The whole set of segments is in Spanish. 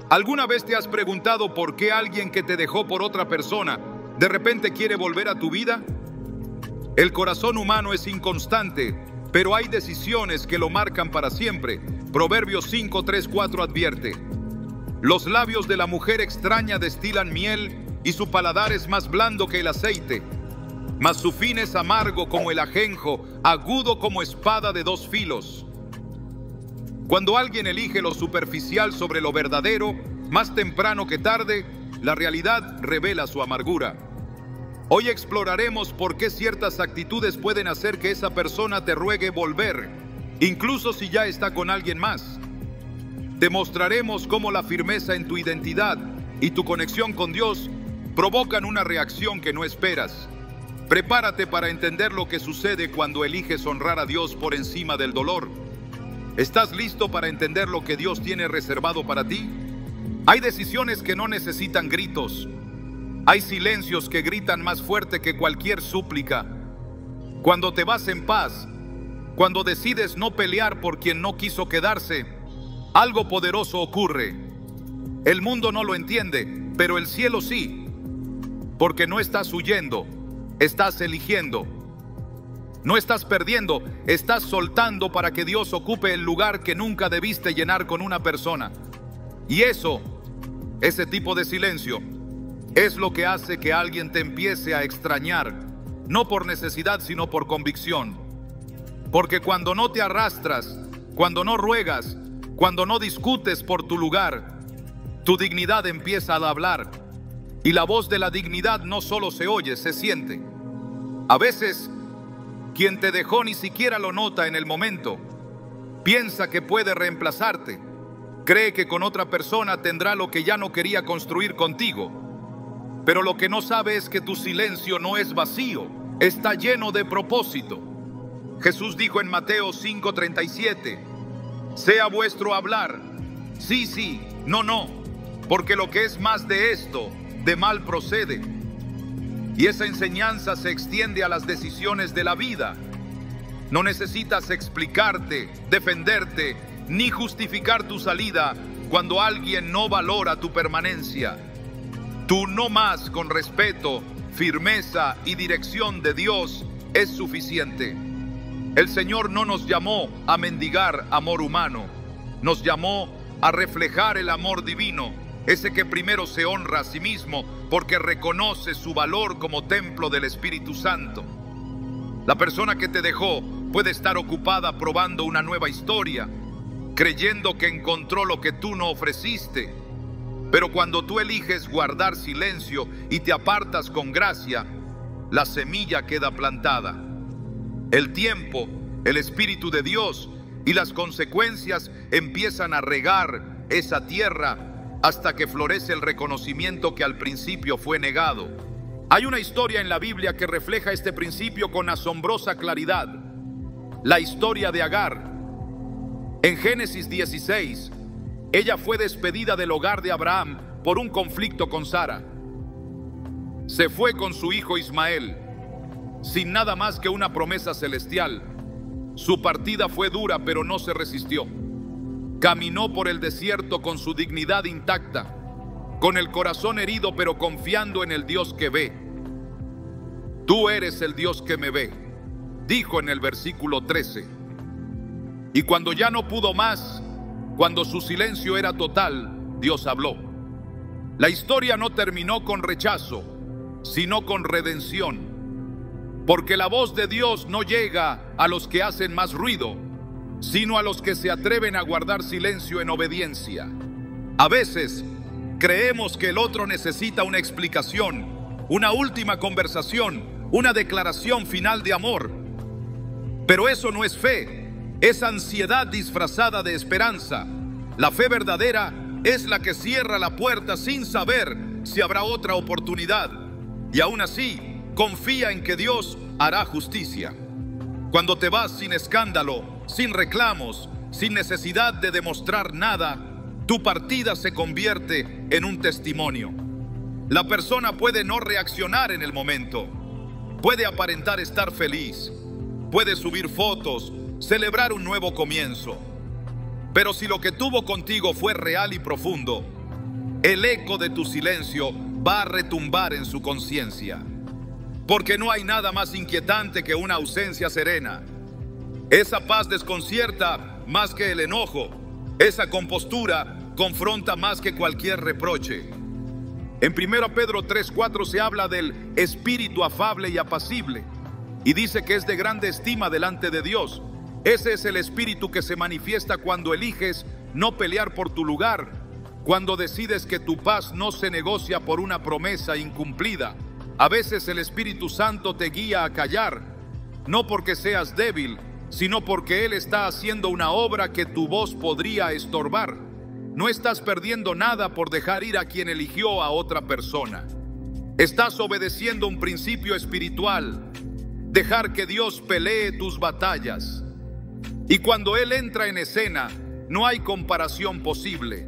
¿Alguna vez te has preguntado por qué alguien que te dejó por otra persona de repente quiere volver a tu vida? El corazón humano es inconstante, pero hay decisiones que lo marcan para siempre. Proverbios 5:3-4 advierte: los labios de la mujer extraña destilan miel y su paladar es más blando que el aceite, mas su fin es amargo como el ajenjo, agudo como espada de dos filos. Cuando alguien elige lo superficial sobre lo verdadero, más temprano que tarde, la realidad revela su amargura. Hoy exploraremos por qué ciertas actitudes pueden hacer que esa persona te ruegue volver, incluso si ya está con alguien más. Te mostraremos cómo la firmeza en tu identidad y tu conexión con Dios provocan una reacción que no esperas. Prepárate para entender lo que sucede cuando eliges honrar a Dios por encima del dolor. ¿Estás listo para entender lo que Dios tiene reservado para ti? Hay decisiones que no necesitan gritos. Hay silencios que gritan más fuerte que cualquier súplica. Cuando te vas en paz, cuando decides no pelear por quien no quiso quedarse, algo poderoso ocurre. El mundo no lo entiende, pero el cielo sí. Porque no estás huyendo, estás eligiendo. No estás perdiendo, estás soltando para que Dios ocupe el lugar que nunca debiste llenar con una persona. Y ese tipo de silencio, es lo que hace que alguien te empiece a extrañar, no por necesidad, sino por convicción. Porque cuando no te arrastras, cuando no ruegas, cuando no discutes por tu lugar, tu dignidad empieza a hablar. Y la voz de la dignidad no solo se oye, se siente. A veces, quien te dejó ni siquiera lo nota en el momento. Piensa que puede reemplazarte. Cree que con otra persona tendrá lo que ya no quería construir contigo. Pero lo que no sabe es que tu silencio no es vacío, está lleno de propósito. Jesús dijo en Mateo 5:37, sea vuestro hablar, sí, sí, no, no, porque lo que es más de esto, de mal procede. Y esa enseñanza se extiende a las decisiones de la vida. No necesitas explicarte, defenderte, ni justificar tu salida cuando alguien no valora tu permanencia. Tu no más con respeto, firmeza y dirección de Dios es suficiente. El Señor no nos llamó a mendigar amor humano, nos llamó a reflejar el amor divino, ese que primero se honra a sí mismo porque reconoce su valor como templo del Espíritu Santo. La persona que te dejó puede estar ocupada probando una nueva historia, creyendo que encontró lo que tú no ofreciste. Pero cuando tú eliges guardar silencio y te apartas con gracia, la semilla queda plantada. El tiempo, el Espíritu de Dios y las consecuencias empiezan a regar esa tierra hasta que florece el reconocimiento que al principio fue negado. Hay una historia en la Biblia que refleja este principio con asombrosa claridad. La historia de Agar. En Génesis 16, ella fue despedida del hogar de Abraham por un conflicto con Sara. Se fue con su hijo Ismael, sin nada más que una promesa celestial. Su partida fue dura, pero no se resistió. Caminó por el desierto con su dignidad intacta, con el corazón herido, pero confiando en el Dios que ve. Tú eres el Dios que me ve, dijo en el versículo 13. Y cuando ya no pudo más, cuando su silencio era total, Dios habló. La historia no terminó con rechazo, sino con redención. Porque la voz de Dios no llega a los que hacen más ruido, sino a los que se atreven a guardar silencio en obediencia. A veces creemos que el otro necesita una explicación, una última conversación, una declaración final de amor. Pero eso no es fe, es ansiedad disfrazada de esperanza. La fe verdadera es la que cierra la puerta sin saber si habrá otra oportunidad. Y aún así, confía en que Dios hará justicia. Cuando te vas sin escándalo, sin reclamos, sin necesidad de demostrar nada, tu partida se convierte en un testimonio. La persona puede no reaccionar en el momento, puede aparentar estar feliz, puede subir fotos, celebrar un nuevo comienzo. Pero si lo que tuvo contigo fue real y profundo, el eco de tu silencio va a retumbar en su conciencia. Porque no hay nada más inquietante que una ausencia serena. Esa paz desconcierta más que el enojo. Esa compostura confronta más que cualquier reproche. En 1 Pedro 3:4 se habla del espíritu afable y apacible, y dice que es de grande estima delante de Dios. Ese es el espíritu que se manifiesta cuando eliges no pelear por tu lugar, cuando decides que tu paz no se negocia por una promesa incumplida. A veces el Espíritu Santo te guía a callar, no porque seas débil, sino porque Él está haciendo una obra que tu voz podría estorbar. No estás perdiendo nada por dejar ir a quien eligió a otra persona. Estás obedeciendo un principio espiritual: dejar que Dios pelee tus batallas. Y cuando Él entra en escena, no hay comparación posible.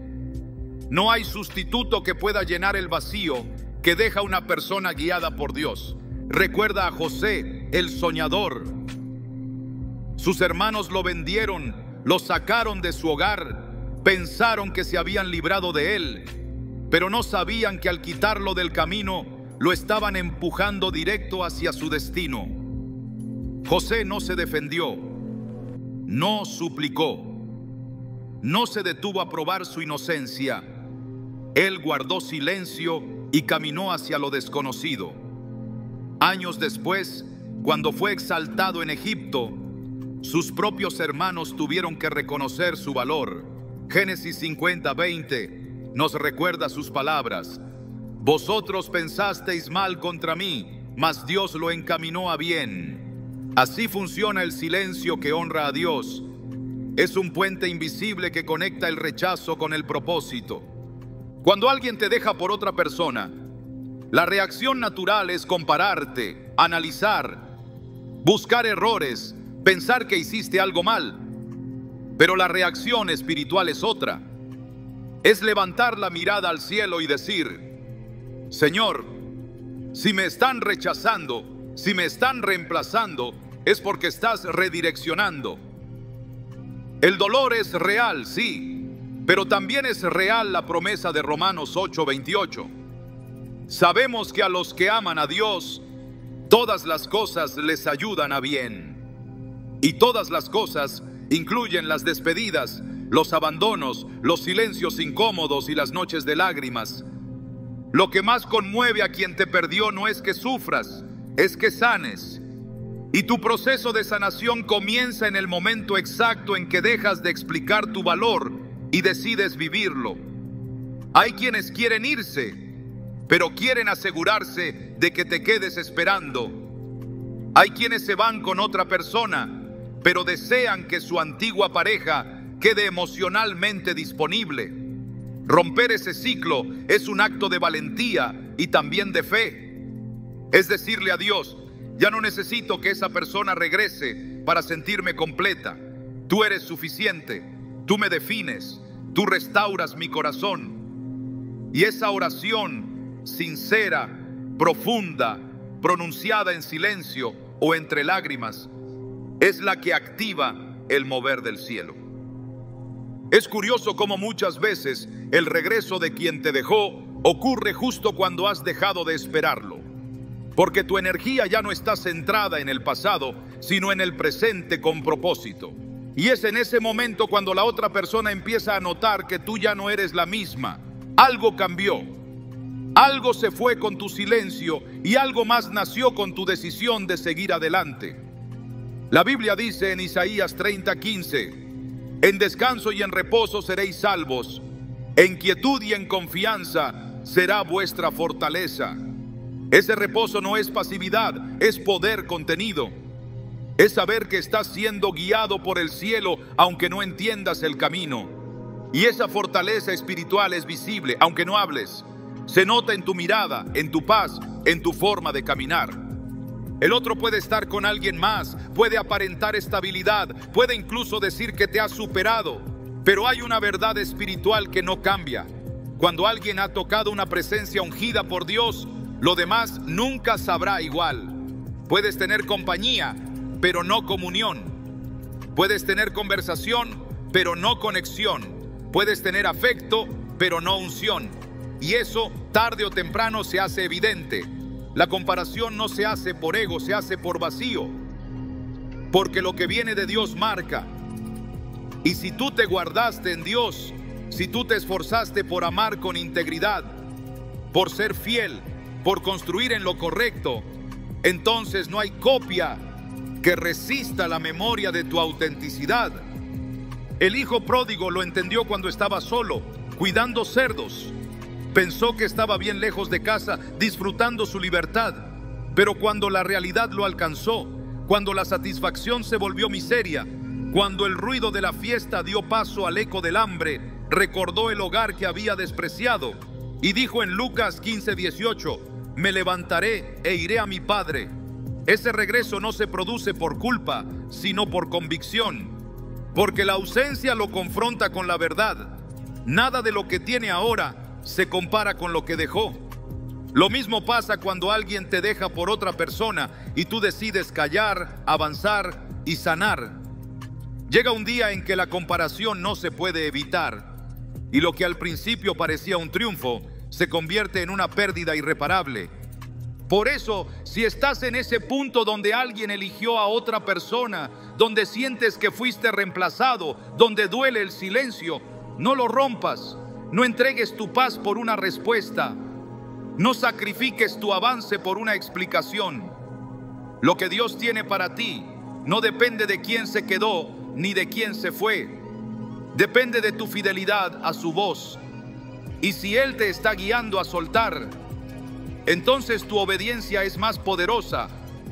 No hay sustituto que pueda llenar el vacío que deja una persona guiada por Dios. Recuerda a José, el soñador. Sus hermanos lo vendieron, lo sacaron de su hogar, pensaron que se habían librado de él, pero no sabían que al quitarlo del camino, lo estaban empujando directo hacia su destino. José no se defendió, no suplicó, no se detuvo a probar su inocencia. Él guardó silencio y caminó hacia lo desconocido. Años después, cuando fue exaltado en Egipto, sus propios hermanos tuvieron que reconocer su valor. Génesis 50:20 nos recuerda sus palabras: vosotros pensasteis mal contra mí, mas Dios lo encaminó a bien. Así funciona el silencio que honra a Dios. Es un puente invisible que conecta el rechazo con el propósito. Cuando alguien te deja por otra persona, la reacción natural es compararte, analizar, buscar errores, pensar que hiciste algo mal. Pero la reacción espiritual es otra. Es levantar la mirada al cielo y decir: Señor, si me están rechazando, si me están reemplazando, es porque estás redireccionando. El dolor es real, sí, pero también es real la promesa de Romanos 8:28. Sabemos que a los que aman a Dios, todas las cosas les ayudan a bien. Y todas las cosas incluyen las despedidas, los abandonos, los silencios incómodos y las noches de lágrimas. Lo que más conmueve a quien te perdió no es que sufras, es que sanes. Y tu proceso de sanación comienza en el momento exacto en que dejas de explicar tu valor y decides vivirlo. Hay quienes quieren irse, pero quieren asegurarse de que te quedes esperando. Hay quienes se van con otra persona, pero desean que su antigua pareja quede emocionalmente disponible. Romper ese ciclo es un acto de valentía y también de fe. Es decirle a Dios: ya no necesito que esa persona regrese para sentirme completa. Tú eres suficiente, tú me defines, tú restauras mi corazón. Y esa oración sincera, profunda, pronunciada en silencio o entre lágrimas, es la que activa el mover del cielo. Es curioso cómo muchas veces el regreso de quien te dejó ocurre justo cuando has dejado de esperarlo. Porque tu energía ya no está centrada en el pasado, sino en el presente con propósito. Y es en ese momento cuando la otra persona empieza a notar que tú ya no eres la misma. Algo cambió. Algo se fue con tu silencio y algo más nació con tu decisión de seguir adelante. La Biblia dice en Isaías 30:15: en descanso y en reposo seréis salvos, en quietud y en confianza será vuestra fortaleza. Ese reposo no es pasividad, es poder contenido. Es saber que estás siendo guiado por el cielo aunque no entiendas el camino. Y esa fortaleza espiritual es visible aunque no hables. Se nota en tu mirada, en tu paz, en tu forma de caminar. El otro puede estar con alguien más, puede aparentar estabilidad, puede incluso decir que te ha superado, pero hay una verdad espiritual que no cambia. Cuando alguien ha tocado una presencia ungida por Dios, lo demás nunca sabrá igual. Puedes tener compañía, pero no comunión. Puedes tener conversación, pero no conexión. Puedes tener afecto, pero no unción. Y eso, tarde o temprano, se hace evidente. La comparación no se hace por ego, se hace por vacío. Porque lo que viene de Dios marca. Y si tú te guardaste en Dios, si tú te esforzaste por amar con integridad, por ser fiel, por construir en lo correcto, entonces no hay copia que resista la memoria de tu autenticidad. El hijo pródigo lo entendió cuando estaba solo, cuidando cerdos. Pensó que estaba bien lejos de casa, disfrutando su libertad. Pero cuando la realidad lo alcanzó, cuando la satisfacción se volvió miseria, cuando el ruido de la fiesta dio paso al eco del hambre, recordó el hogar que había despreciado y dijo en Lucas 15:18: me levantaré e iré a mi padre. Ese regreso no se produce por culpa, sino por convicción, porque la ausencia lo confronta con la verdad. Nada de lo que tiene ahora se compara con lo que dejó. Lo mismo pasa cuando alguien te deja por otra persona y tú decides callar, avanzar y sanar. Llega un día en que la comparación no se puede evitar y lo que al principio parecía un triunfo se convierte en una pérdida irreparable. Por eso, si estás en ese punto donde alguien eligió a otra persona, donde sientes que fuiste reemplazado, donde duele el silencio, no lo rompas, no entregues tu paz por una respuesta, no sacrifiques tu avance por una explicación. Lo que Dios tiene para ti no depende de quién se quedó ni de quién se fue. Depende de tu fidelidad a su voz. Y si Él te está guiando a soltar, entonces tu obediencia es más poderosa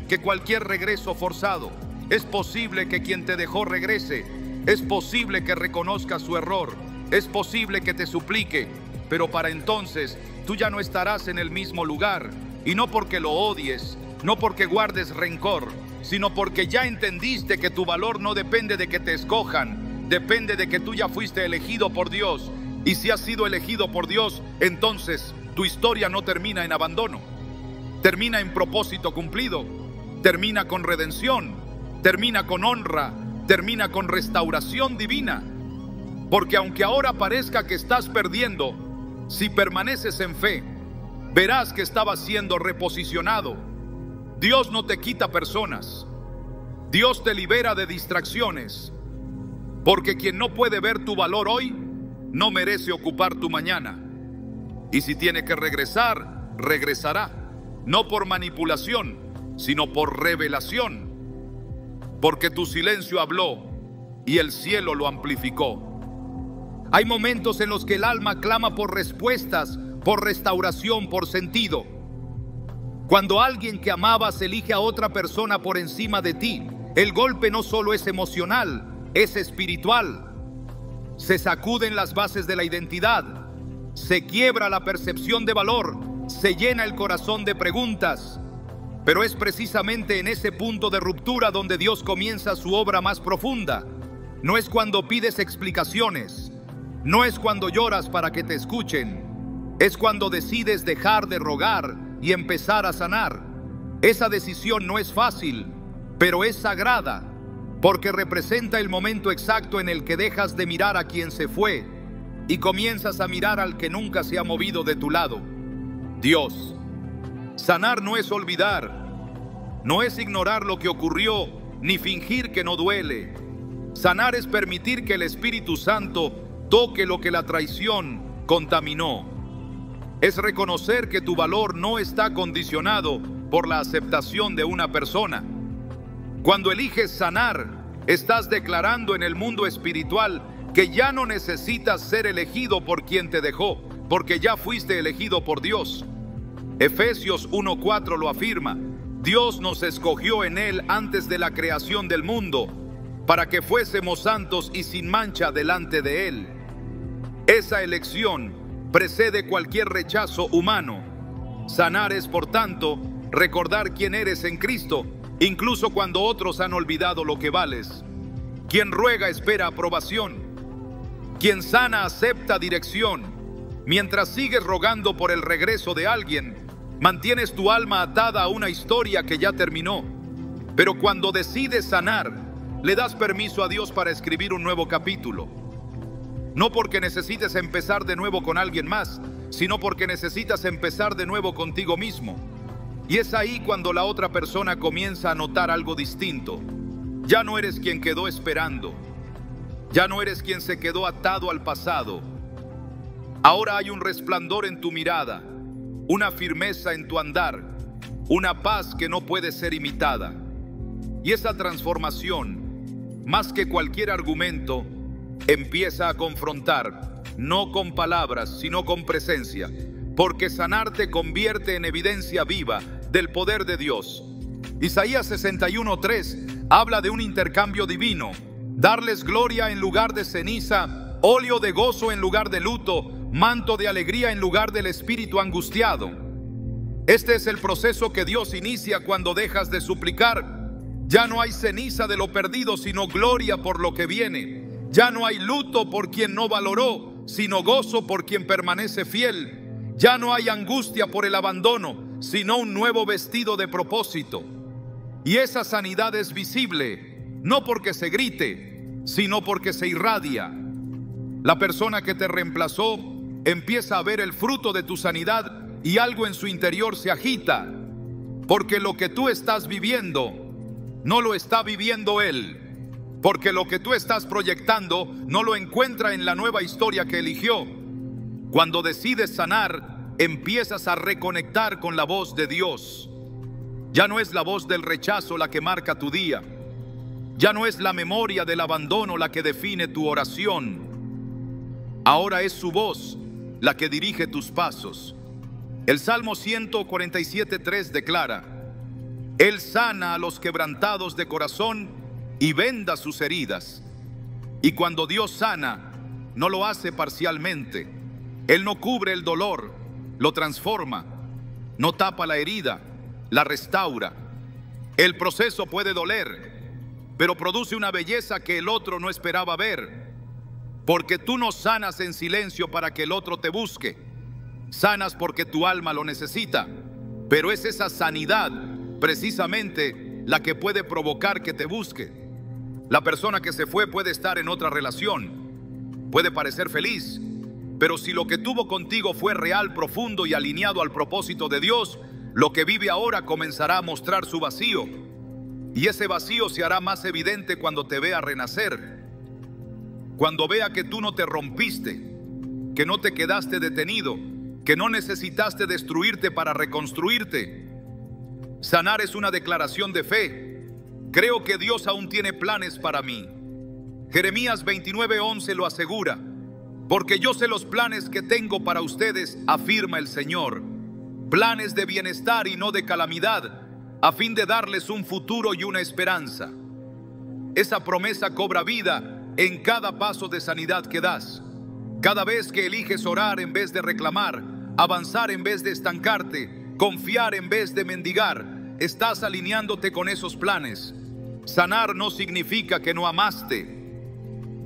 que cualquier regreso forzado. Es posible que quien te dejó regrese. Es posible que reconozca su error. Es posible que te suplique. Pero para entonces tú ya no estarás en el mismo lugar. Y no porque lo odies, no porque guardes rencor, sino porque ya entendiste que tu valor no depende de que te escojan. Depende de que tú ya fuiste elegido por Dios. Y si has sido elegido por Dios, entonces tu historia no termina en abandono. Termina en propósito cumplido. Termina con redención. Termina con honra. Termina con restauración divina. Porque aunque ahora parezca que estás perdiendo, si permaneces en fe, verás que estabas siendo reposicionado. Dios no te quita personas. Dios te libera de distracciones. Porque quien no puede ver tu valor hoy, no merece ocupar tu mañana. Y si tiene que regresar, regresará. No por manipulación, sino por revelación. Porque tu silencio habló y el cielo lo amplificó. Hay momentos en los que el alma clama por respuestas, por restauración, por sentido. Cuando alguien que amabas elige a otra persona por encima de ti, el golpe no solo es emocional, es espiritual. Se sacuden las bases de la identidad, se quiebra la percepción de valor, se llena el corazón de preguntas. Pero es precisamente en ese punto de ruptura donde Dios comienza su obra más profunda. No es cuando pides explicaciones, no es cuando lloras para que te escuchen, es cuando decides dejar de rogar y empezar a sanar. Esa decisión no es fácil, pero es sagrada, porque representa el momento exacto en el que dejas de mirar a quien se fue y comienzas a mirar al que nunca se ha movido de tu lado, Dios. Sanar no es olvidar, no es ignorar lo que ocurrió, ni fingir que no duele. Sanar es permitir que el Espíritu Santo toque lo que la traición contaminó. Es reconocer que tu valor no está condicionado por la aceptación de una persona. Cuando eliges sanar, estás declarando en el mundo espiritual que ya no necesitas ser elegido por quien te dejó, porque ya fuiste elegido por Dios. Efesios 1:4 lo afirma. Dios nos escogió en Él antes de la creación del mundo, para que fuésemos santos y sin mancha delante de Él. Esa elección precede cualquier rechazo humano. Sanar es, por tanto, recordar quién eres en Cristo, incluso cuando otros han olvidado lo que vales. Quien ruega espera aprobación. Quien sana acepta dirección. Mientras sigues rogando por el regreso de alguien, mantienes tu alma atada a una historia que ya terminó. Pero cuando decides sanar, le das permiso a Dios para escribir un nuevo capítulo. No porque necesites empezar de nuevo con alguien más, sino porque necesitas empezar de nuevo contigo mismo. Y es ahí cuando la otra persona comienza a notar algo distinto. Ya no eres quien quedó esperando. Ya no eres quien se quedó atado al pasado. Ahora hay un resplandor en tu mirada, una firmeza en tu andar, una paz que no puede ser imitada. Y esa transformación, más que cualquier argumento, empieza a confrontar, no con palabras, sino con presencia, porque sanar te convierte en evidencia viva del poder de Dios. Isaías 61:3 habla de un intercambio divino: darles gloria en lugar de ceniza, óleo de gozo en lugar de luto, manto de alegría en lugar del espíritu angustiado. Este es el proceso que Dios inicia cuando dejas de suplicar. Ya no hay ceniza de lo perdido, sino gloria por lo que viene. Ya no hay luto por quien no valoró, sino gozo por quien permanece fiel. Ya no hay angustia por el abandono, sino un nuevo vestido de propósito. Y esa sanidad es visible, no porque se grite, sino porque se irradia. La persona que te reemplazó empieza a ver el fruto de tu sanidad y algo en su interior se agita, porque lo que tú estás viviendo no lo está viviendo él, porque lo que tú estás proyectando no lo encuentra en la nueva historia que eligió. Cuando decides sanar, empiezas a reconectar con la voz de Dios. Ya no es la voz del rechazo la que marca tu día. Ya no es la memoria del abandono la que define tu oración. Ahora es su voz la que dirige tus pasos. El Salmo 147:3 declara: Él sana a los quebrantados de corazón y venda sus heridas. Y cuando Dios sana, no lo hace parcialmente. Él no cubre el dolor, lo transforma. No tapa la herida, la restaura. El proceso puede doler, pero produce una belleza que el otro no esperaba ver. Porque tú no sanas en silencio para que el otro te busque. Sanas porque tu alma lo necesita. Pero es esa sanidad precisamente la que puede provocar que te busque. La persona que se fue puede estar en otra relación, puede parecer feliz, pero si lo que tuvo contigo fue real, profundo y alineado al propósito de Dios, lo que vive ahora comenzará a mostrar su vacío. Y ese vacío se hará más evidente cuando te vea renacer. Cuando vea que tú no te rompiste, que no te quedaste detenido, que no necesitaste destruirte para reconstruirte. Sanar es una declaración de fe. Creo que Dios aún tiene planes para mí. Jeremías 29:11 lo asegura: porque yo sé los planes que tengo para ustedes, afirma el Señor. Planes de bienestar y no de calamidad, a fin de darles un futuro y una esperanza. Esa promesa cobra vida en cada paso de sanidad que das. Cada vez que eliges orar en vez de reclamar, avanzar en vez de estancarte, confiar en vez de mendigar, estás alineándote con esos planes. Sanar no significa que no amaste.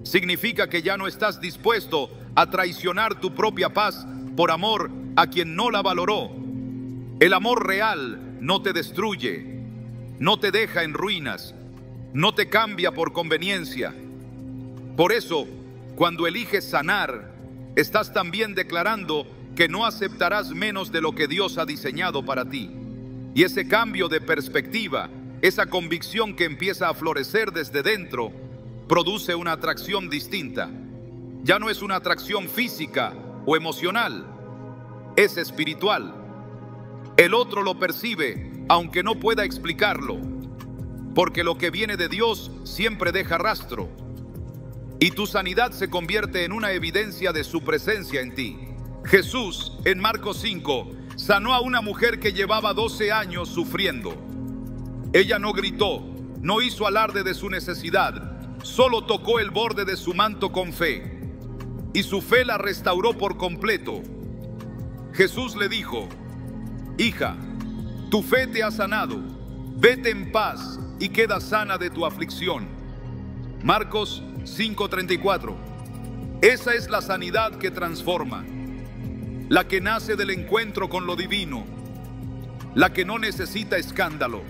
Significa que ya no estás dispuesto a traicionar tu propia paz por amor a quien no la valoró. El amor real no te destruye, no te deja en ruinas, no te cambia por conveniencia. Por eso, cuando eliges sanar, estás también declarando que no aceptarás menos de lo que Dios ha diseñado para ti. Y ese cambio de perspectiva, esa convicción que empieza a florecer desde dentro, produce una atracción distinta. Ya no es una atracción física o emocional, es espiritual. El otro lo percibe, aunque no pueda explicarlo, porque lo que viene de Dios siempre deja rastro. Y tu sanidad se convierte en una evidencia de su presencia en ti. Jesús, en Marcos 5, sanó a una mujer que llevaba 12 años sufriendo. Ella no gritó, no hizo alarde de su necesidad, solo tocó el borde de su manto con fe. Y su fe la restauró por completo. Jesús le dijo: hija, tu fe te ha sanado, vete en paz y queda sana de tu aflicción. Marcos 5:34. Esa es la sanidad que transforma, la que nace del encuentro con lo divino, la que no necesita escándalo,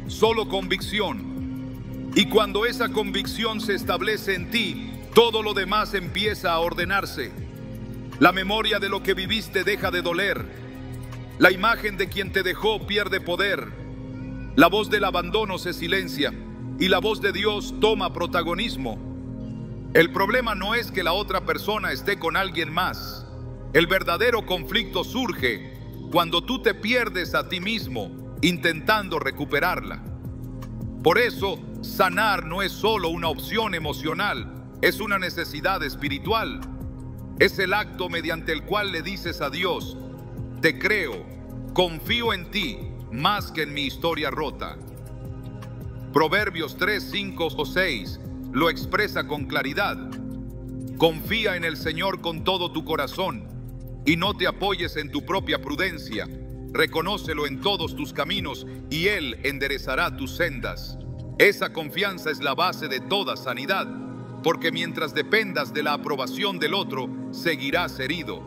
solo convicción. Y cuando esa convicción se establece en ti, todo lo demás empieza a ordenarse. La memoria de lo que viviste deja de doler. La imagen de quien te dejó pierde poder. La voz del abandono se silencia y la voz de Dios toma protagonismo. El problema no es que la otra persona esté con alguien más. El verdadero conflicto surge cuando tú te pierdes a ti mismo intentando recuperarla. Por eso, sanar no es solo una opción emocional, es una necesidad espiritual. Es el acto mediante el cual le dices a Dios: te creo, confío en ti más que en mi historia rota. Proverbios 3, 5 o 6 lo expresa con claridad. Confía en el Señor con todo tu corazón y no te apoyes en tu propia prudencia. Reconócelo en todos tus caminos y Él enderezará tus sendas. Esa confianza es la base de toda sanidad, porque mientras dependas de la aprobación del otro, seguirás herido.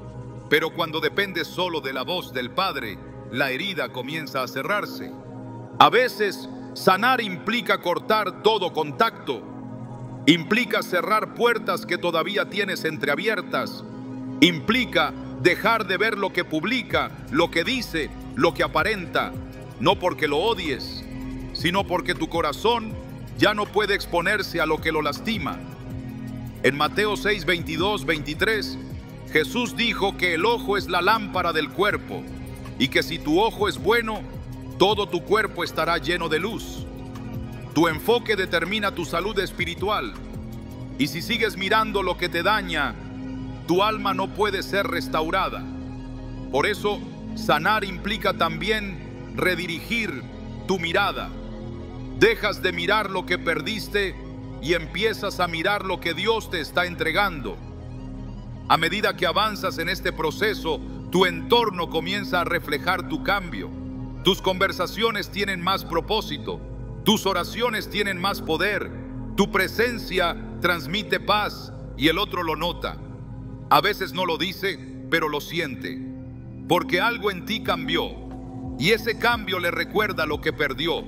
Pero cuando dependes solo de la voz del Padre, la herida comienza a cerrarse. A veces, sanar implica cortar todo contacto. Implica cerrar puertas que todavía tienes entreabiertas. Implica dejar de ver lo que publica, lo que dice, lo que aparenta, no porque lo odies, sino porque tu corazón ya no puede exponerse a lo que lo lastima. En Mateo 6, 22, 23, Jesús dijo que el ojo es la lámpara del cuerpo y que si tu ojo es bueno, todo tu cuerpo estará lleno de luz. Tu enfoque determina tu salud espiritual, y si sigues mirando lo que te daña, tu alma no puede ser restaurada. Por eso, sanar implica también redirigir tu mirada. Dejas de mirar lo que perdiste y empiezas a mirar lo que Dios te está entregando. A medida que avanzas en este proceso, tu entorno comienza a reflejar tu cambio. Tus conversaciones tienen más propósito, tus oraciones tienen más poder, tu presencia transmite paz y el otro lo nota. A veces no lo dice, pero lo siente, porque algo en ti cambió y ese cambio le recuerda lo que perdió.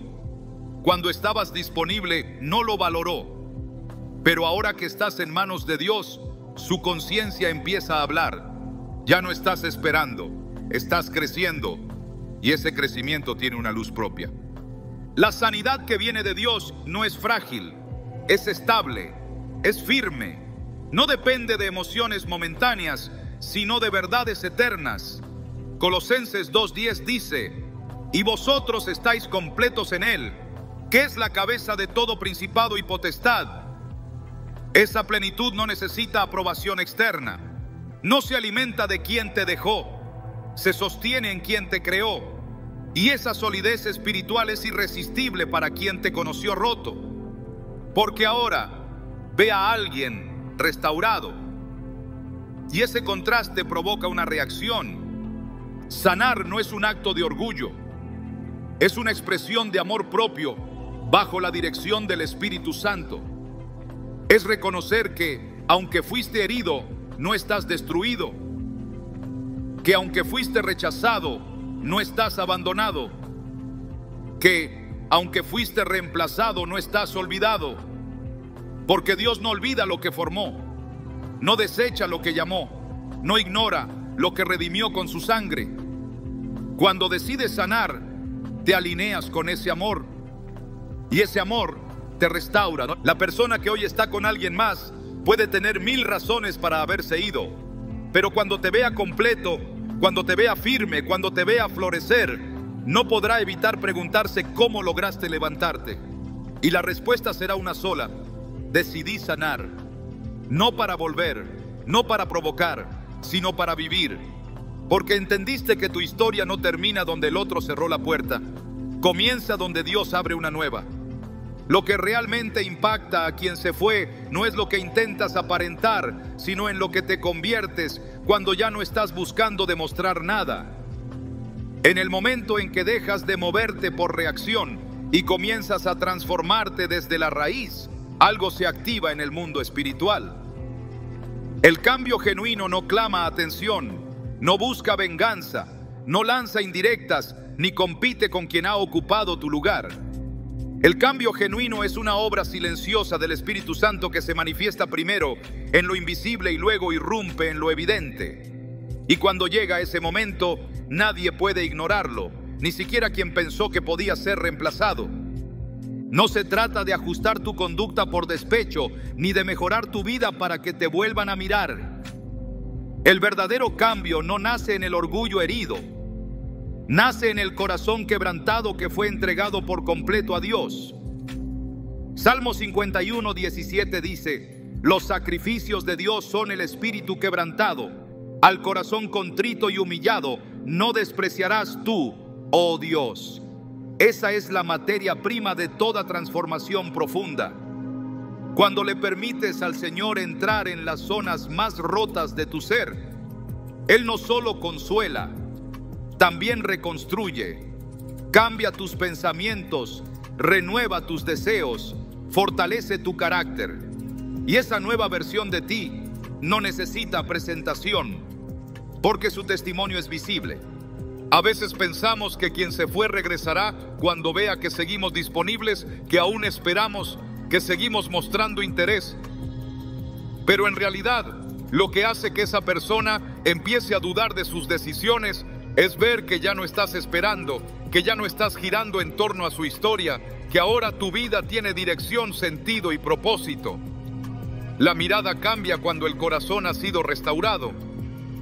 Cuando estabas disponible, no lo valoró, pero ahora que estás en manos de Dios, su conciencia empieza a hablar. Ya no estás esperando, estás creciendo y ese crecimiento tiene una luz propia. La sanidad que viene de Dios no es frágil, es estable, es firme. No depende de emociones momentáneas, sino de verdades eternas. Colosenses 2:10 dice: y vosotros estáis completos en Él, que es la cabeza de todo principado y potestad. Esa plenitud no necesita aprobación externa. No se alimenta de quien te dejó, se sostiene en quien te creó. Y esa solidez espiritual es irresistible para quien te conoció roto. Porque ahora ve a alguien restaurado. Y ese contraste provoca una reacción. Sanar no es un acto de orgullo. Es una expresión de amor propio bajo la dirección del Espíritu Santo. Es reconocer que, aunque fuiste herido, no estás destruido. Que aunque fuiste rechazado, no estás abandonado. Que aunque fuiste reemplazado, no estás olvidado. Porque Dios no olvida lo que formó, no desecha lo que llamó, no ignora lo que redimió con su sangre. Cuando decides sanar, te alineas con ese amor y ese amor te restaura. La persona que hoy está con alguien más puede tener 1000 razones para haberse ido, pero cuando te vea completo, cuando te vea firme, cuando te vea florecer, no podrá evitar preguntarse cómo lograste levantarte. Y la respuesta será una sola: decidí sanar, no para volver, no para provocar, sino para vivir. Porque entendiste que tu historia no termina donde el otro cerró la puerta, comienza donde Dios abre una nueva. Lo que realmente impacta a quien se fue no es lo que intentas aparentar, sino en lo que te conviertes cuando ya no estás buscando demostrar nada. En el momento en que dejas de moverte por reacción y comienzas a transformarte desde la raíz, algo se activa en el mundo espiritual. El cambio genuino no clama atención, no busca venganza, no lanza indirectas, ni compite con quien ha ocupado tu lugar. El cambio genuino es una obra silenciosa del Espíritu Santo que se manifiesta primero en lo invisible y luego irrumpe en lo evidente. Y cuando llega ese momento, nadie puede ignorarlo, ni siquiera quien pensó que podía ser reemplazado. No se trata de ajustar tu conducta por despecho, ni de mejorar tu vida para que te vuelvan a mirar. El verdadero cambio no nace en el orgullo herido, nace en el corazón quebrantado que fue entregado por completo a Dios. Salmo 51:17 dice: los sacrificios de Dios son el espíritu quebrantado. Al corazón contrito y humillado no despreciarás tú, oh Dios. Esa es la materia prima de toda transformación profunda. Cuando le permites al Señor entrar en las zonas más rotas de tu ser, Él no solo consuela, también reconstruye, cambia tus pensamientos, renueva tus deseos, fortalece tu carácter. Y esa nueva versión de ti no necesita presentación, porque su testimonio es visible. A veces pensamos que quien se fue regresará cuando vea que seguimos disponibles, que aún esperamos, que seguimos mostrando interés. Pero en realidad, lo que hace que esa persona empiece a dudar de sus decisiones es ver que ya no estás esperando, que ya no estás girando en torno a su historia, que ahora tu vida tiene dirección, sentido y propósito. La mirada cambia cuando el corazón ha sido restaurado.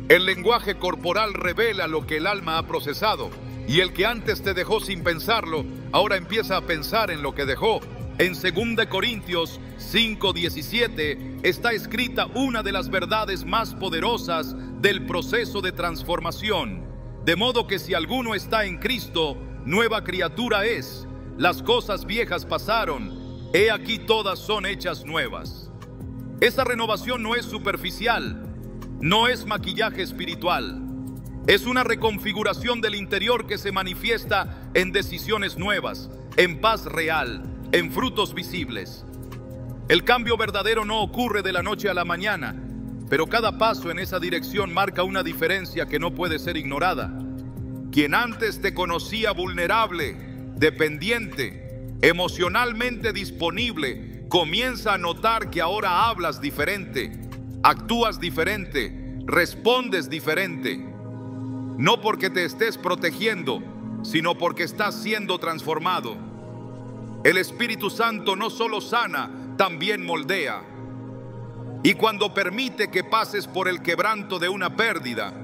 El lenguaje corporal revela lo que el alma ha procesado, y el que antes te dejó sin pensarlo, ahora empieza a pensar en lo que dejó. En 2 Corintios 5:17 está escrita una de las verdades más poderosas del proceso de transformación. De modo que si alguno está en Cristo, nueva criatura es. Las cosas viejas pasaron, he aquí todas son hechas nuevas. Esa renovación no es superficial, no es maquillaje espiritual. Es una reconfiguración del interior que se manifiesta en decisiones nuevas, en paz real, en frutos visibles. El cambio verdadero no ocurre de la noche a la mañana, pero cada paso en esa dirección marca una diferencia que no puede ser ignorada. Quien antes te conocía vulnerable, dependiente, emocionalmente disponible, comienza a notar que ahora hablas diferente, actúas diferente, respondes diferente. No porque te estés protegiendo, sino porque estás siendo transformado. El Espíritu Santo no solo sana, también moldea. Y cuando permite que pases por el quebranto de una pérdida,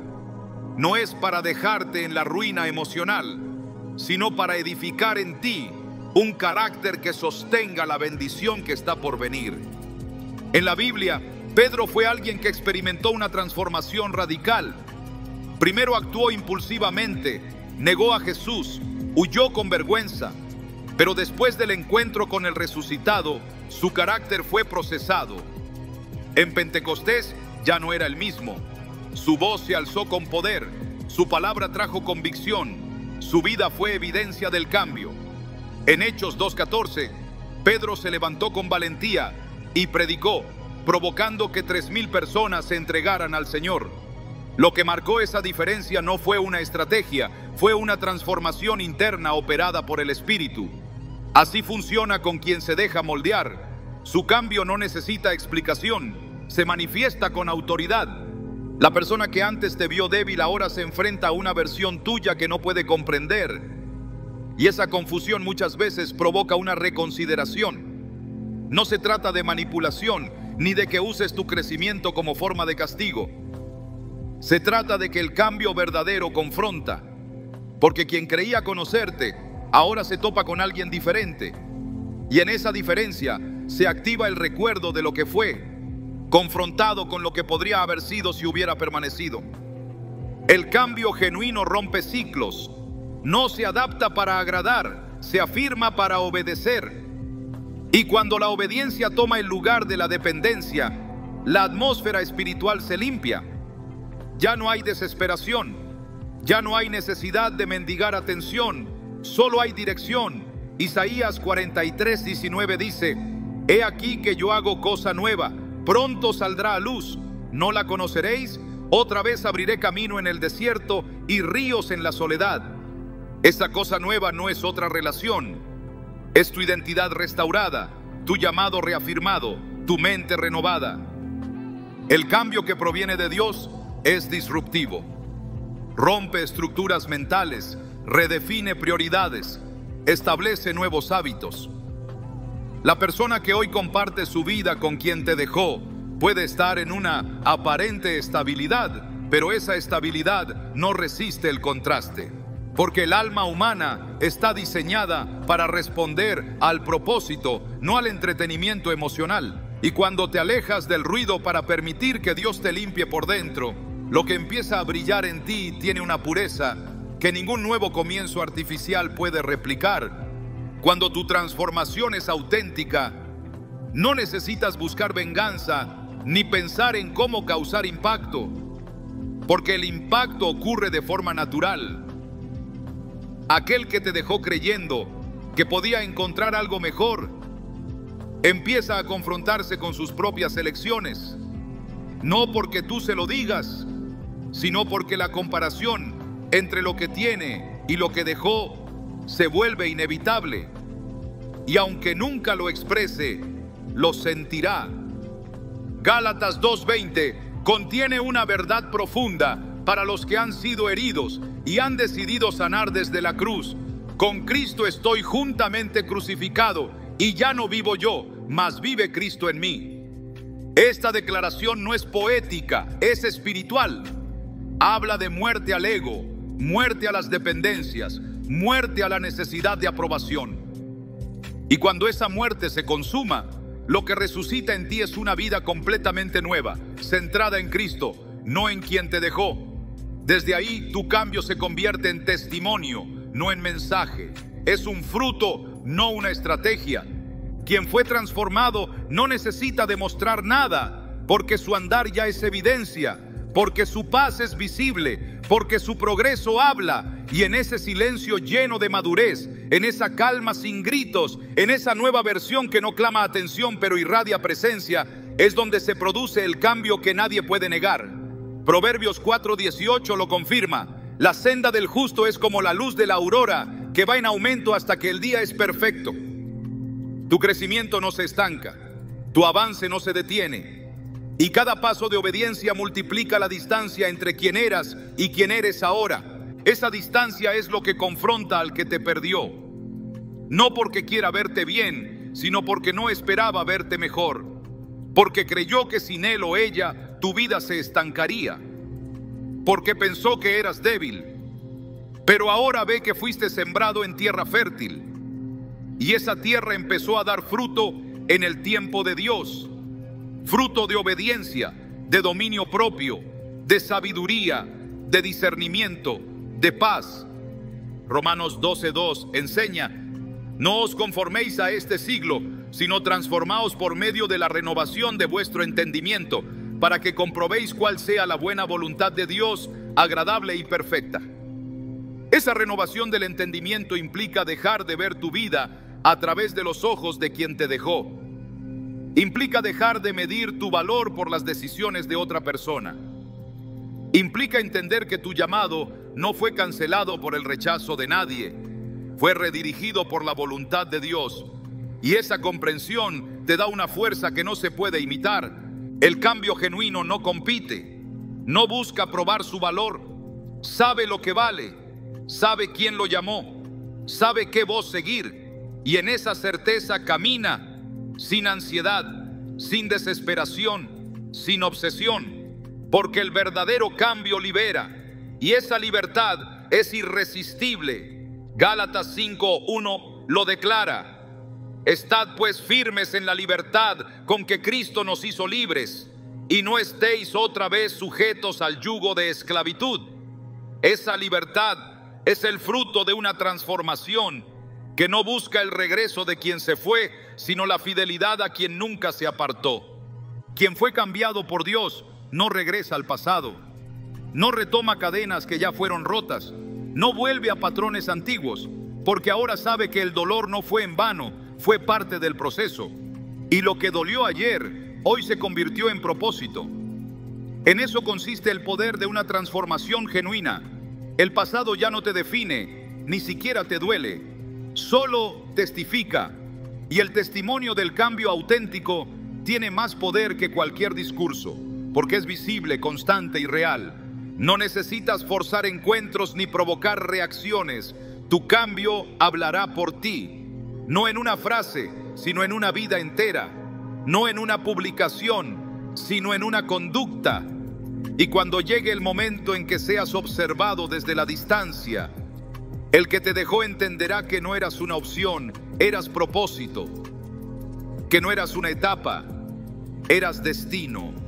no es para dejarte en la ruina emocional, sino para edificar en ti un carácter que sostenga la bendición que está por venir. En la Biblia, Pedro fue alguien que experimentó una transformación radical. Primero actuó impulsivamente, negó a Jesús, huyó con vergüenza, pero después del encuentro con el resucitado, su carácter fue procesado. En Pentecostés ya no era el mismo. Su voz se alzó con poder, su palabra trajo convicción, su vida fue evidencia del cambio. En Hechos 2:14, Pedro se levantó con valentía y predicó, provocando que 3,000 personas se entregaran al Señor. Lo que marcó esa diferencia no fue una estrategia, fue una transformación interna operada por el Espíritu. Así funciona con quien se deja moldear. Su cambio no necesita explicación, se manifiesta con autoridad. La persona que antes te vio débil ahora se enfrenta a una versión tuya que no puede comprender. Y esa confusión muchas veces provoca una reconsideración. No se trata de manipulación, ni de que uses tu crecimiento como forma de castigo. Se trata de que el cambio verdadero confronta, porque quien creía conocerte, ahora se topa con alguien diferente. Y en esa diferencia se activa el recuerdo de lo que fue, confrontado con lo que podría haber sido si hubiera permanecido. El cambio genuino rompe ciclos, no se adapta para agradar, se afirma para obedecer. Y cuando la obediencia toma el lugar de la dependencia, la atmósfera espiritual se limpia. Ya no hay desesperación, ya no hay necesidad de mendigar atención, solo hay dirección. Isaías 43:19 dice: He aquí que yo hago cosa nueva, pronto saldrá a luz, ¿no la conoceréis? Otra vez abriré camino en el desierto y ríos en la soledad. Esa cosa nueva no es otra relación, es tu identidad restaurada, tu llamado reafirmado, tu mente renovada. El cambio que proviene de Dios es disruptivo. Rompe estructuras mentales, redefine prioridades, establece nuevos hábitos. La persona que hoy comparte su vida con quien te dejó puede estar en una aparente estabilidad, pero esa estabilidad no resiste el contraste, porque el alma humana está diseñada para responder al propósito, no al entretenimiento emocional. Y cuando te alejas del ruido para permitir que Dios te limpie por dentro, lo que empieza a brillar en ti tiene una pureza que ningún nuevo comienzo artificial puede replicar. Cuando tu transformación es auténtica, no necesitas buscar venganza ni pensar en cómo causar impacto, porque el impacto ocurre de forma natural. Aquel que te dejó creyendo que podía encontrar algo mejor, empieza a confrontarse con sus propias elecciones, no porque tú se lo digas, sino porque la comparación entre lo que tiene y lo que dejó se vuelve inevitable, y aunque nunca lo exprese, lo sentirá. Gálatas 2:20 contiene una verdad profunda para los que han sido heridos y han decidido sanar desde la cruz. Con Cristo estoy juntamente crucificado, y ya no vivo yo, mas vive Cristo en mí. Esta declaración no es poética, es espiritual. Habla de muerte al ego, muerte a las dependencias, muerte a la necesidad de aprobación. Y cuando esa muerte se consuma, lo que resucita en ti es una vida completamente nueva, centrada en Cristo, no en quien te dejó. Desde ahí tu cambio se convierte en testimonio, no en mensaje. Es un fruto, no una estrategia. Quien fue transformado no necesita demostrar nada, porque su andar ya es evidencia, porque su paz es visible, porque su progreso habla, y en ese silencio lleno de madurez, en esa calma sin gritos, en esa nueva versión que no clama atención pero irradia presencia, es donde se produce el cambio que nadie puede negar. Proverbios 4:18 lo confirma. La senda del justo es como la luz de la aurora, que va en aumento hasta que el día es perfecto. Tu crecimiento no se estanca, tu avance no se detiene, y cada paso de obediencia multiplica la distancia entre quien eras y quien eres ahora. Esa distancia es lo que confronta al que te perdió, no porque quiera verte bien, sino porque no esperaba verte mejor, porque creyó que sin él o ella tu vida se estancaría, porque pensó que eras débil, pero ahora ve que fuiste sembrado en tierra fértil, y esa tierra empezó a dar fruto en el tiempo de Dios, fruto de obediencia, de dominio propio, de sabiduría, de discernimiento, de paz. Romanos 12:2 enseña: no os conforméis a este siglo, sino transformaos por medio de la renovación de vuestro entendimiento, para que comprobéis cuál sea la buena voluntad de Dios, agradable y perfecta. Esa renovación del entendimiento implica dejar de ver tu vida a través de los ojos de quien te dejó. Implica dejar de medir tu valor por las decisiones de otra persona. Implica entender que tu llamado no fue cancelado por el rechazo de nadie, fue redirigido por la voluntad de Dios. Y esa comprensión te da una fuerza que no se puede imitar. El cambio genuino no compite, no busca probar su valor, sabe lo que vale, sabe quién lo llamó, sabe qué voz seguir, y en esa certeza camina sin ansiedad, sin desesperación, sin obsesión, porque el verdadero cambio libera, y esa libertad es irresistible. Gálatas 5:1 lo declara: estad pues firmes en la libertad con que Cristo nos hizo libres, y no estéis otra vez sujetos al yugo de esclavitud. Esa libertad es el fruto de una transformación que no busca el regreso de quien se fue, sino la fidelidad a quien nunca se apartó. Quien fue cambiado por Dios no regresa al pasado, no retoma cadenas que ya fueron rotas, no vuelve a patrones antiguos, porque ahora sabe que el dolor no fue en vano, fue parte del proceso. Y lo que dolió ayer, hoy se convirtió en propósito. En eso consiste el poder de una transformación genuina. El pasado ya no te define, ni siquiera te duele, solo testifica. Y el testimonio del cambio auténtico tiene más poder que cualquier discurso, porque es visible, constante y real. No necesitas forzar encuentros ni provocar reacciones. Tu cambio hablará por ti, no en una frase, sino en una vida entera, no en una publicación, sino en una conducta. Y cuando llegue el momento en que seas observado desde la distancia, el que te dejó entenderá que no eras una opción, eras propósito, que no eras una etapa, eras destino,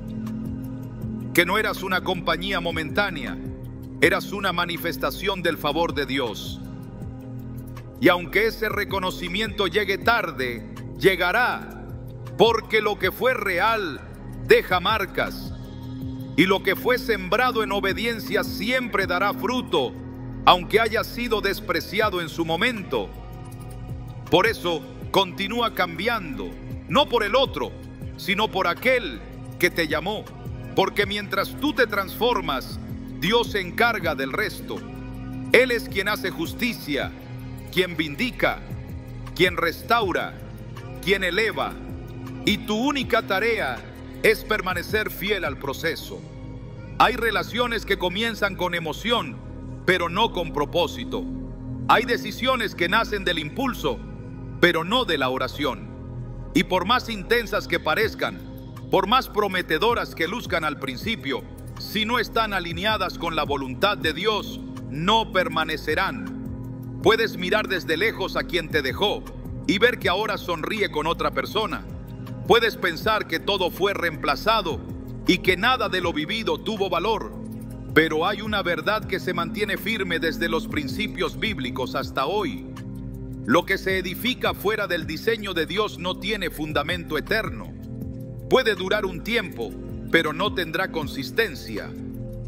que no eras una compañía momentánea, eras una manifestación del favor de Dios. Y aunque ese reconocimiento llegue tarde, llegará, porque lo que fue real deja marcas, y lo que fue sembrado en obediencia siempre dará fruto, aunque haya sido despreciado en su momento. Por eso, continúa cambiando, no por el otro, sino por aquel que te llamó. Porque mientras tú te transformas, Dios se encarga del resto. Él es quien hace justicia, quien vindica, quien restaura, quien eleva. Y tu única tarea es permanecer fiel al proceso. Hay relaciones que comienzan con emoción, pero no con propósito. Hay decisiones que nacen del impulso, pero no de la oración. Y por más intensas que parezcan, por más prometedoras que luzcan al principio, si no están alineadas con la voluntad de Dios, no permanecerán. Puedes mirar desde lejos a quien te dejó y ver que ahora sonríe con otra persona. Puedes pensar que todo fue reemplazado y que nada de lo vivido tuvo valor. Pero hay una verdad que se mantiene firme desde los principios bíblicos hasta hoy. Lo que se edifica fuera del diseño de Dios no tiene fundamento eterno. Puede durar un tiempo, pero no tendrá consistencia.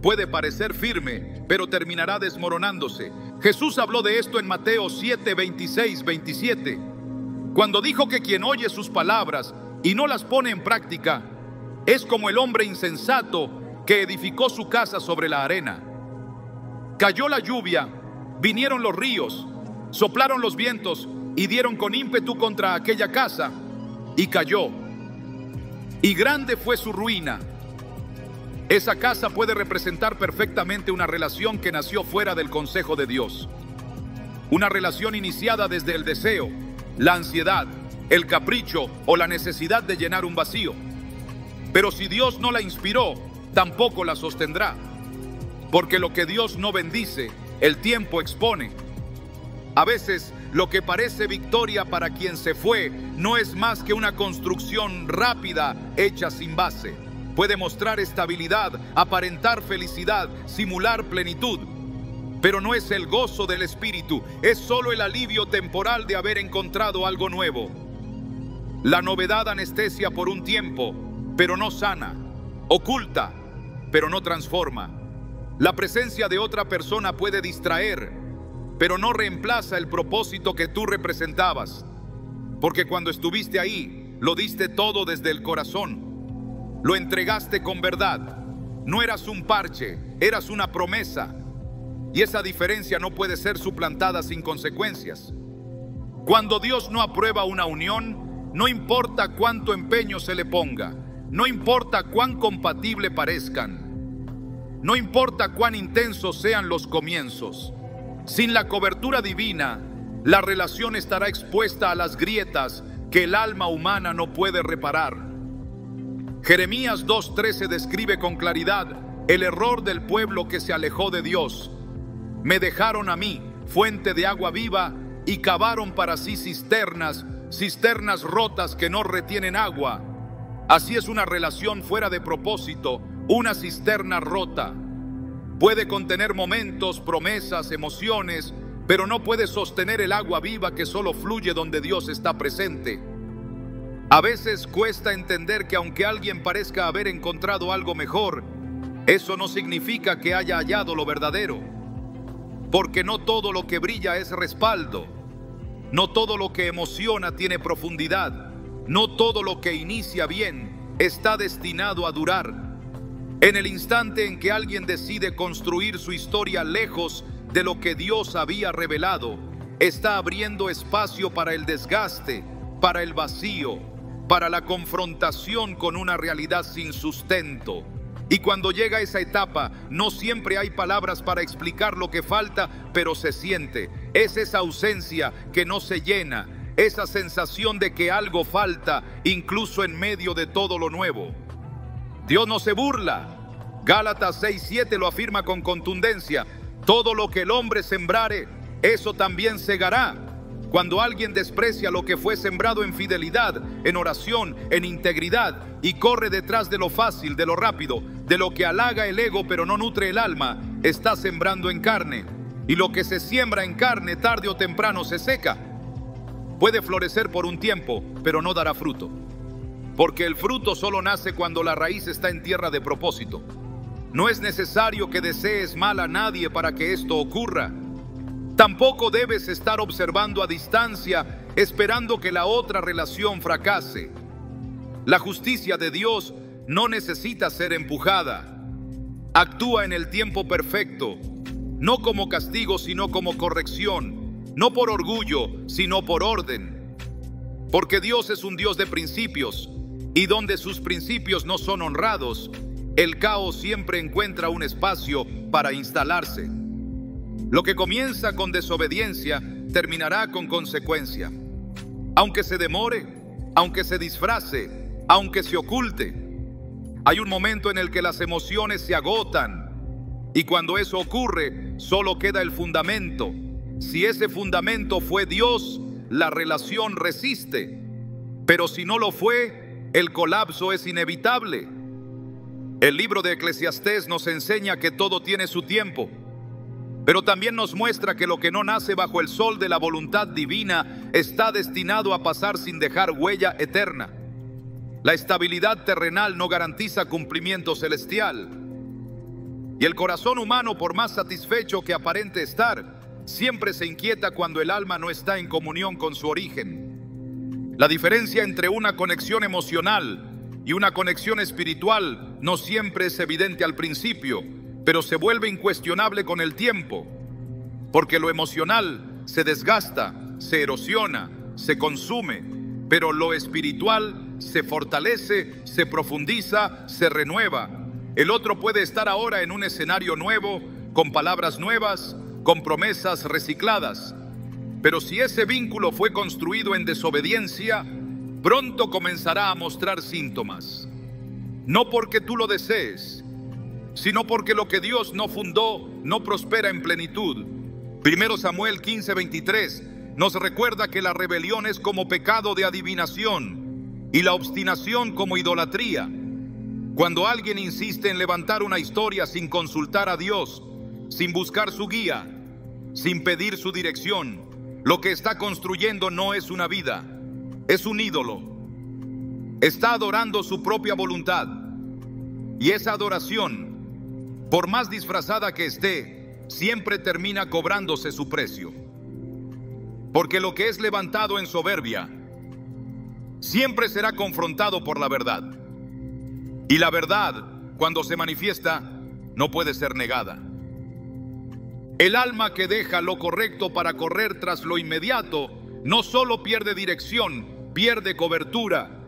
Puede parecer firme, pero terminará desmoronándose. Jesús habló de esto en Mateo 7, 26, 27. Cuando dijo que quien oye sus palabras y no las pone en práctica, es como el hombre insensato que edificó su casa sobre la arena. Cayó la lluvia, vinieron los ríos, soplaron los vientos y dieron con ímpetu contra aquella casa, y cayó. Y grande fue su ruina. Esa casa puede representar perfectamente una relación que nació fuera del consejo de Dios. Una relación iniciada desde el deseo, la ansiedad, el capricho o la necesidad de llenar un vacío. Pero si Dios no la inspiró, tampoco la sostendrá. Porque lo que Dios no bendice, el tiempo expone. A veces, lo que parece victoria para quien se fue no es más que una construcción rápida hecha sin base. Puede mostrar estabilidad, aparentar felicidad, simular plenitud, pero no es el gozo del espíritu, es solo el alivio temporal de haber encontrado algo nuevo. La novedad anestesia por un tiempo, pero no sana, oculta, pero no transforma. La presencia de otra persona puede distraer, pero no reemplaza el propósito que tú representabas, porque cuando estuviste ahí, lo diste todo desde el corazón, lo entregaste con verdad, no eras un parche, eras una promesa, y esa diferencia no puede ser suplantada sin consecuencias. Cuando Dios no aprueba una unión, no importa cuánto empeño se le ponga, no importa cuán compatible parezcan, no importa cuán intensos sean los comienzos. Sin la cobertura divina, la relación estará expuesta a las grietas que el alma humana no puede reparar. Jeremías 2:13 describe con claridad el error del pueblo que se alejó de Dios. Me dejaron a mí, fuente de agua viva, y cavaron para sí cisternas rotas que no retienen agua. Así es una relación fuera de propósito, una cisterna rota. Puede contener momentos, promesas, emociones, pero no puede sostener el agua viva que solo fluye donde Dios está presente. A veces cuesta entender que aunque alguien parezca haber encontrado algo mejor, eso no significa que haya hallado lo verdadero. Porque no todo lo que brilla es respaldo, no todo lo que emociona tiene profundidad, no todo lo que inicia bien está destinado a durar. En el instante en que alguien decide construir su historia lejos de lo que Dios había revelado, está abriendo espacio para el desgaste, para el vacío, para la confrontación con una realidad sin sustento. Y cuando llega esa etapa, no siempre hay palabras para explicar lo que falta, pero se siente. Es esa ausencia que no se llena, esa sensación de que algo falta, incluso en medio de todo lo nuevo. Dios no se burla. Gálatas 6:7 lo afirma con contundencia. Todo lo que el hombre sembrare, eso también segará. Cuando alguien desprecia lo que fue sembrado en fidelidad, en oración, en integridad, y corre detrás de lo fácil, de lo rápido, de lo que halaga el ego pero no nutre el alma, está sembrando en carne. Y lo que se siembra en carne, tarde o temprano se seca. Puede florecer por un tiempo, pero no dará fruto. Porque el fruto solo nace cuando la raíz está en tierra de propósito. No es necesario que desees mal a nadie para que esto ocurra. Tampoco debes estar observando a distancia, esperando que la otra relación fracase. La justicia de Dios no necesita ser empujada. Actúa en el tiempo perfecto, no como castigo, sino como corrección, no por orgullo, sino por orden. Porque Dios es un Dios de principios, y donde sus principios no son honrados, el caos siempre encuentra un espacio para instalarse. Lo que comienza con desobediencia terminará con consecuencia. Aunque se demore, aunque se disfrace, aunque se oculte, hay un momento en el que las emociones se agotan, y cuando eso ocurre, solo queda el fundamento. Si ese fundamento fue Dios, la relación resiste, pero si no lo fue, el colapso es inevitable. El libro de Eclesiastés nos enseña que todo tiene su tiempo, pero también nos muestra que lo que no nace bajo el sol de la voluntad divina está destinado a pasar sin dejar huella eterna. La estabilidad terrenal no garantiza cumplimiento celestial. Y el corazón humano, por más satisfecho que aparente estar, siempre se inquieta cuando el alma no está en comunión con su origen. La diferencia entre una conexión emocional y una conexión espiritual no siempre es evidente al principio, pero se vuelve incuestionable con el tiempo, porque lo emocional se desgasta, se erosiona, se consume, pero lo espiritual se fortalece, se profundiza, se renueva. El otro puede estar ahora en un escenario nuevo, con palabras nuevas, con promesas recicladas, pero si ese vínculo fue construido en desobediencia, pronto comenzará a mostrar síntomas. No porque tú lo desees, sino porque lo que Dios no fundó no prospera en plenitud. 1 Samuel 15:23 nos recuerda que la rebelión es como pecado de adivinación y la obstinación como idolatría. Cuando alguien insiste en levantar una historia sin consultar a Dios, sin buscar su guía, sin pedir su dirección, lo que está construyendo no es una vida, es un ídolo. Está adorando su propia voluntad, y esa adoración, por más disfrazada que esté, siempre termina cobrándose su precio. Porque lo que es levantado en soberbia siempre será confrontado por la verdad. Y la verdad, cuando se manifiesta, no puede ser negada. El alma que deja lo correcto para correr tras lo inmediato, no solo pierde dirección, pierde cobertura.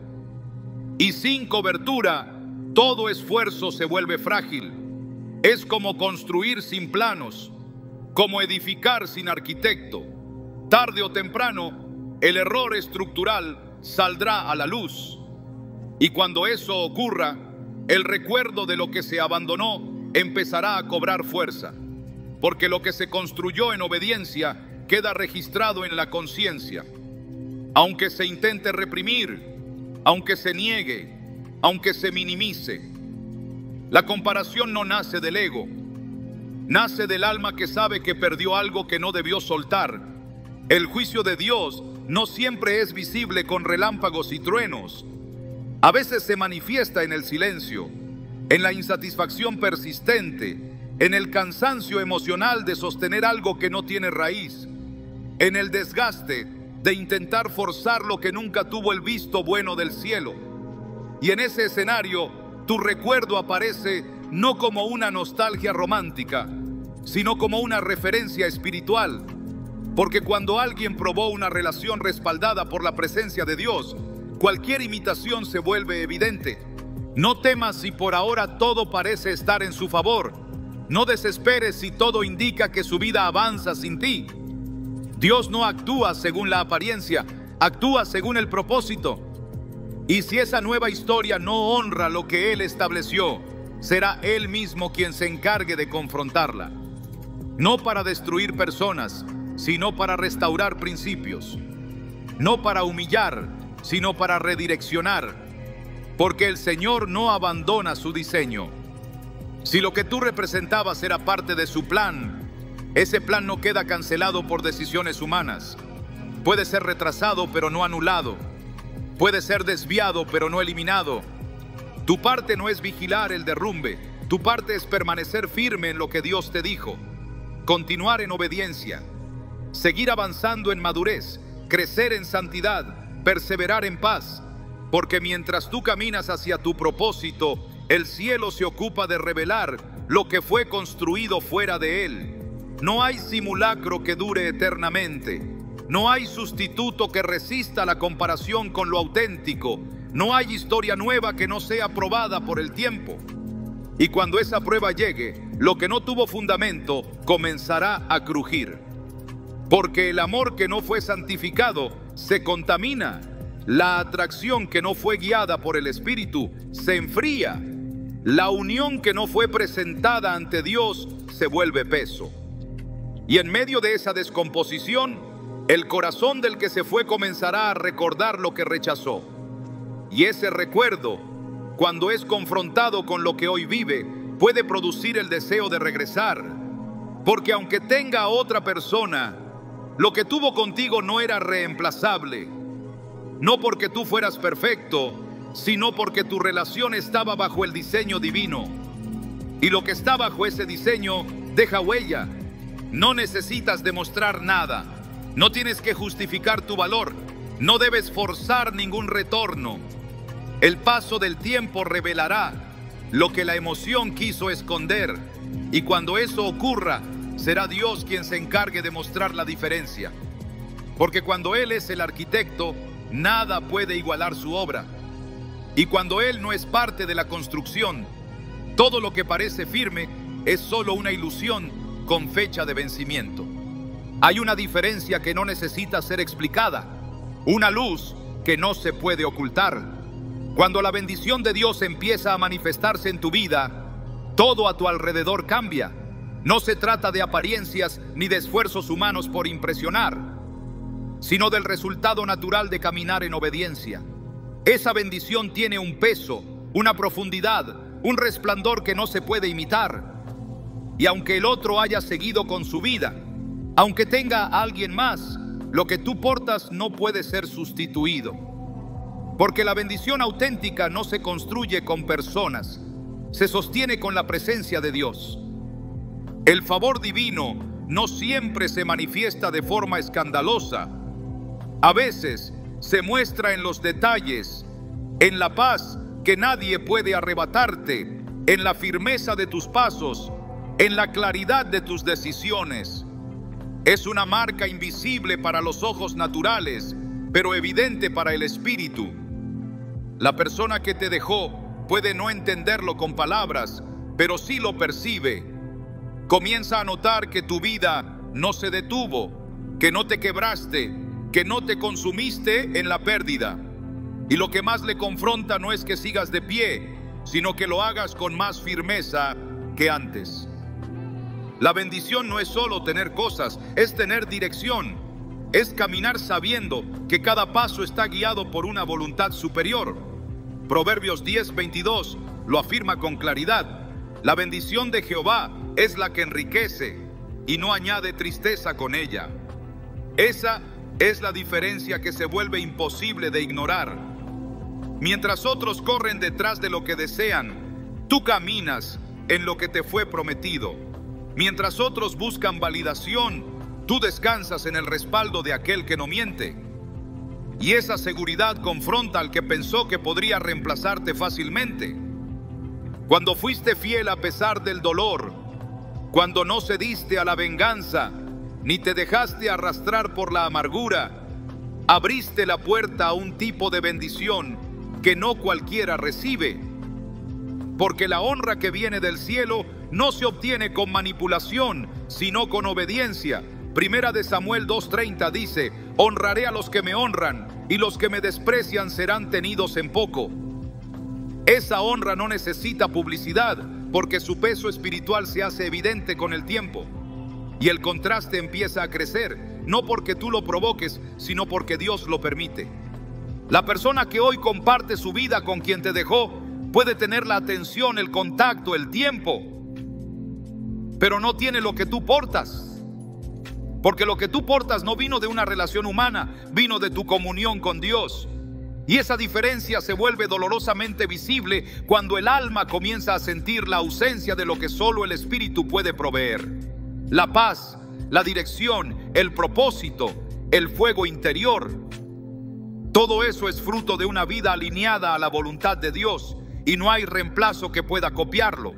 Y sin cobertura, todo esfuerzo se vuelve frágil. Es como construir sin planos, como edificar sin arquitecto. Tarde o temprano, el error estructural saldrá a la luz. Y cuando eso ocurra, el recuerdo de lo que se abandonó empezará a cobrar fuerza. Porque lo que se construyó en obediencia queda registrado en la conciencia. Aunque se intente reprimir, aunque se niegue, aunque se minimice. La comparación no nace del ego, nace del alma que sabe que perdió algo que no debió soltar. El juicio de Dios no siempre es visible con relámpagos y truenos. A veces se manifiesta en el silencio, en la insatisfacción persistente, en el cansancio emocional de sostener algo que no tiene raíz, en el desgaste de intentar forzar lo que nunca tuvo el visto bueno del cielo. Y en ese escenario, tu recuerdo aparece no como una nostalgia romántica, sino como una referencia espiritual. Porque cuando alguien probó una relación respaldada por la presencia de Dios, cualquier imitación se vuelve evidente. No temas si por ahora todo parece estar en su favor. No desesperes si todo indica que su vida avanza sin ti. Dios no actúa según la apariencia, actúa según el propósito. Y si esa nueva historia no honra lo que Él estableció, será Él mismo quien se encargue de confrontarla. No para destruir personas, sino para restaurar principios. No para humillar, sino para redireccionar. Porque el Señor no abandona su diseño. Si lo que tú representabas era parte de su plan, ese plan no queda cancelado por decisiones humanas. Puede ser retrasado, pero no anulado. Puede ser desviado, pero no eliminado. Tu parte no es vigilar el derrumbe. Tu parte es permanecer firme en lo que Dios te dijo. Continuar en obediencia. Seguir avanzando en madurez. Crecer en santidad. Perseverar en paz. Porque mientras tú caminas hacia tu propósito, el cielo se ocupa de revelar lo que fue construido fuera de él. No hay simulacro que dure eternamente. No hay sustituto que resista la comparación con lo auténtico. No hay historia nueva que no sea probada por el tiempo. Y cuando esa prueba llegue, lo que no tuvo fundamento comenzará a crujir. Porque el amor que no fue santificado se contamina. La atracción que no fue guiada por el Espíritu se enfría. La unión que no fue presentada ante Dios se vuelve peso. Y en medio de esa descomposición, el corazón del que se fue comenzará a recordar lo que rechazó. Y ese recuerdo, cuando es confrontado con lo que hoy vive, puede producir el deseo de regresar. Porque aunque tenga a otra persona, lo que tuvo contigo no era reemplazable. No porque tú fueras perfecto, sino porque tu relación estaba bajo el diseño divino. Y lo que está bajo ese diseño deja huella. No necesitas demostrar nada. No tienes que justificar tu valor. No debes forzar ningún retorno. El paso del tiempo revelará lo que la emoción quiso esconder. Y cuando eso ocurra, será Dios quien se encargue de mostrar la diferencia. Porque cuando Él es el arquitecto, nada puede igualar su obra. Y cuando Él no es parte de la construcción, todo lo que parece firme es solo una ilusión con fecha de vencimiento. Hay una diferencia que no necesita ser explicada, una luz que no se puede ocultar. Cuando la bendición de Dios empieza a manifestarse en tu vida, todo a tu alrededor cambia. No se trata de apariencias ni de esfuerzos humanos por impresionar, sino del resultado natural de caminar en obediencia. Esa bendición tiene un peso, una profundidad, un resplandor que no se puede imitar. Y aunque el otro haya seguido con su vida, aunque tenga a alguien más, lo que tú portas no puede ser sustituido. Porque la bendición auténtica no se construye con personas, se sostiene con la presencia de Dios. El favor divino no siempre se manifiesta de forma escandalosa. A veces se muestra en los detalles, en la paz que nadie puede arrebatarte, en la firmeza de tus pasos, en la claridad de tus decisiones. Es una marca invisible para los ojos naturales, pero evidente para el espíritu. La persona que te dejó puede no entenderlo con palabras, pero sí lo percibe. Comienza a notar que tu vida no se detuvo, que no te quebraste, que no te consumiste en la pérdida. Y lo que más le confronta no es que sigas de pie, sino que lo hagas con más firmeza que antes. La bendición no es solo tener cosas, es tener dirección. Es caminar sabiendo que cada paso está guiado por una voluntad superior. Proverbios 10:22 lo afirma con claridad. La bendición de Jehová es la que enriquece y no añade tristeza con ella. Esa es la diferencia que se vuelve imposible de ignorar. Mientras otros corren detrás de lo que desean, tú caminas en lo que te fue prometido. Mientras otros buscan validación, tú descansas en el respaldo de aquel que no miente. Y esa seguridad confronta al que pensó que podría reemplazarte fácilmente. Cuando fuiste fiel a pesar del dolor, cuando no cediste a la venganza, ni te dejaste arrastrar por la amargura, abriste la puerta a un tipo de bendición que no cualquiera recibe. porque la honra que viene del cielo no se obtiene con manipulación, sino con obediencia. Primera de Samuel 2:30 dice: honraré a los que me honran, y los que me desprecian serán tenidos en poco. Esa honra no necesita publicidad, porque su peso espiritual se hace evidente con el tiempo. Y el contraste empieza a crecer, no porque tú lo provoques, sino porque Dios lo permite. La persona que hoy comparte su vida con quien te dejó puede tener la atención, el contacto, el tiempo, pero no tiene lo que tú portas. Porque lo que tú portas no vino de una relación humana, vino de tu comunión con Dios. Y esa diferencia se vuelve dolorosamente visible cuando el alma comienza a sentir la ausencia de lo que solo el Espíritu puede proveer. La paz, la dirección, el propósito, el fuego interior. Todo eso es fruto de una vida alineada a la voluntad de Dios, y no hay reemplazo que pueda copiarlo.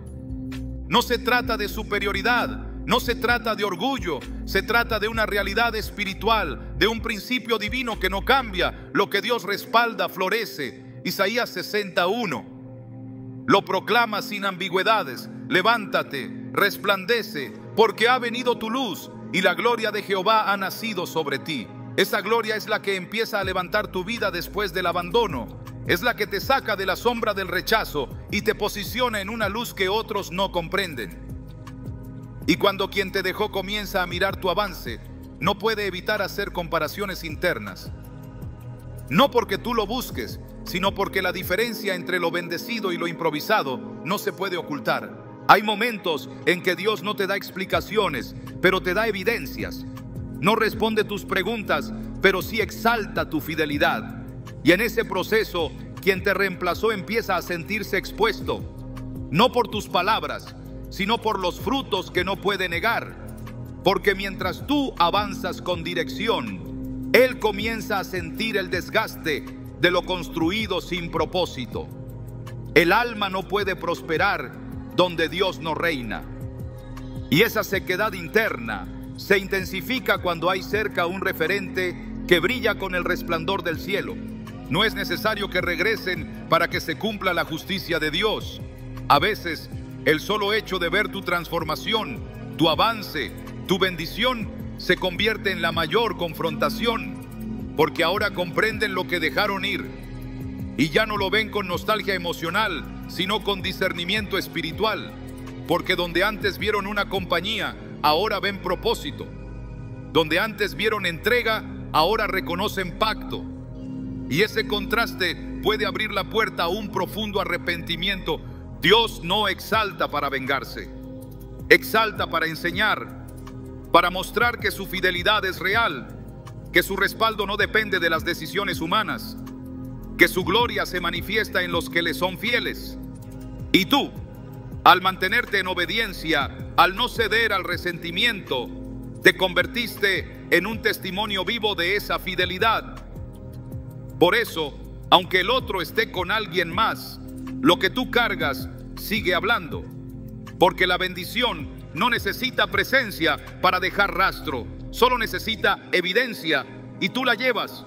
No se trata de superioridad, no se trata de orgullo, se trata de una realidad espiritual, de un principio divino que no cambia. Lo que Dios respalda florece. Isaías 61 lo proclama sin ambigüedades: levántate, resplandece, porque ha venido tu luz y la gloria de Jehová ha nacido sobre ti. Esa gloria es la que empieza a levantar tu vida después del abandono. Es la que te saca de la sombra del rechazo y te posiciona en una luz que otros no comprenden. Y cuando quien te dejó comienza a mirar tu avance, no puede evitar hacer comparaciones internas. No porque tú lo busques, sino porque la diferencia entre lo bendecido y lo improvisado no se puede ocultar. Hay momentos en que Dios no te da explicaciones, pero te da evidencias. No responde tus preguntas, pero sí exalta tu fidelidad. Y en ese proceso, quien te reemplazó empieza a sentirse expuesto, no por tus palabras, sino por los frutos que no puede negar. Porque mientras tú avanzas con dirección, Él comienza a sentir el desgaste de lo construido sin propósito. El alma no puede prosperar donde Dios no reina. Y esa sequedad interna se intensifica cuando hay cerca un referente que brilla con el resplandor del cielo. No es necesario que regresen para que se cumpla la justicia de Dios. A veces, el solo hecho de ver tu transformación, tu avance, tu bendición, se convierte en la mayor confrontación, porque ahora comprenden lo que dejaron ir y ya no lo ven con nostalgia emocional, sino con discernimiento espiritual, porque donde antes vieron una compañía, ahora ven propósito. Donde antes vieron entrega, ahora reconocen pacto. Y ese contraste puede abrir la puerta a un profundo arrepentimiento. Dios no exalta para vengarse, exalta para enseñar, para mostrar que su fidelidad es real, que su respaldo no depende de las decisiones humanas, que su gloria se manifiesta en los que le son fieles. Y tú, al mantenerte en obediencia, al no ceder al resentimiento, te convertiste en un testimonio vivo de esa fidelidad. Por eso, aunque el otro esté con alguien más, lo que tú cargas sigue hablando, porque la bendición no necesita presencia para dejar rastro, solo necesita evidencia y tú la llevas.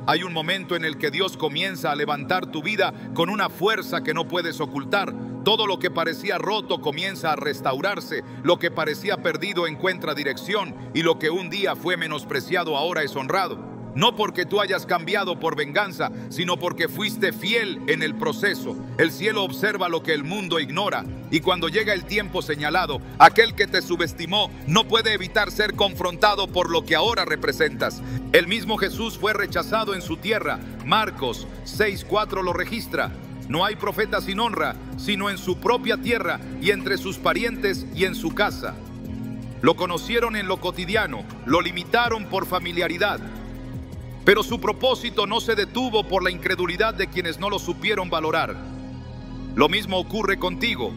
Hay un momento en el que Dios comienza a levantar tu vida con una fuerza que no puedes ocultar. Todo lo que parecía roto comienza a restaurarse, lo que parecía perdido encuentra dirección y lo que un día fue menospreciado ahora es honrado. No porque tú hayas cambiado por venganza, sino porque fuiste fiel en el proceso. El cielo observa lo que el mundo ignora, y cuando llega el tiempo señalado, aquel que te subestimó no puede evitar ser confrontado por lo que ahora representas. El mismo Jesús fue rechazado en su tierra. Marcos 6:4 lo registra. No hay profeta sin honra, sino en su propia tierra y entre sus parientes y en su casa. Lo conocieron en lo cotidiano, lo limitaron por familiaridad. Pero su propósito no se detuvo por la incredulidad de quienes no lo supieron valorar. Lo mismo ocurre contigo.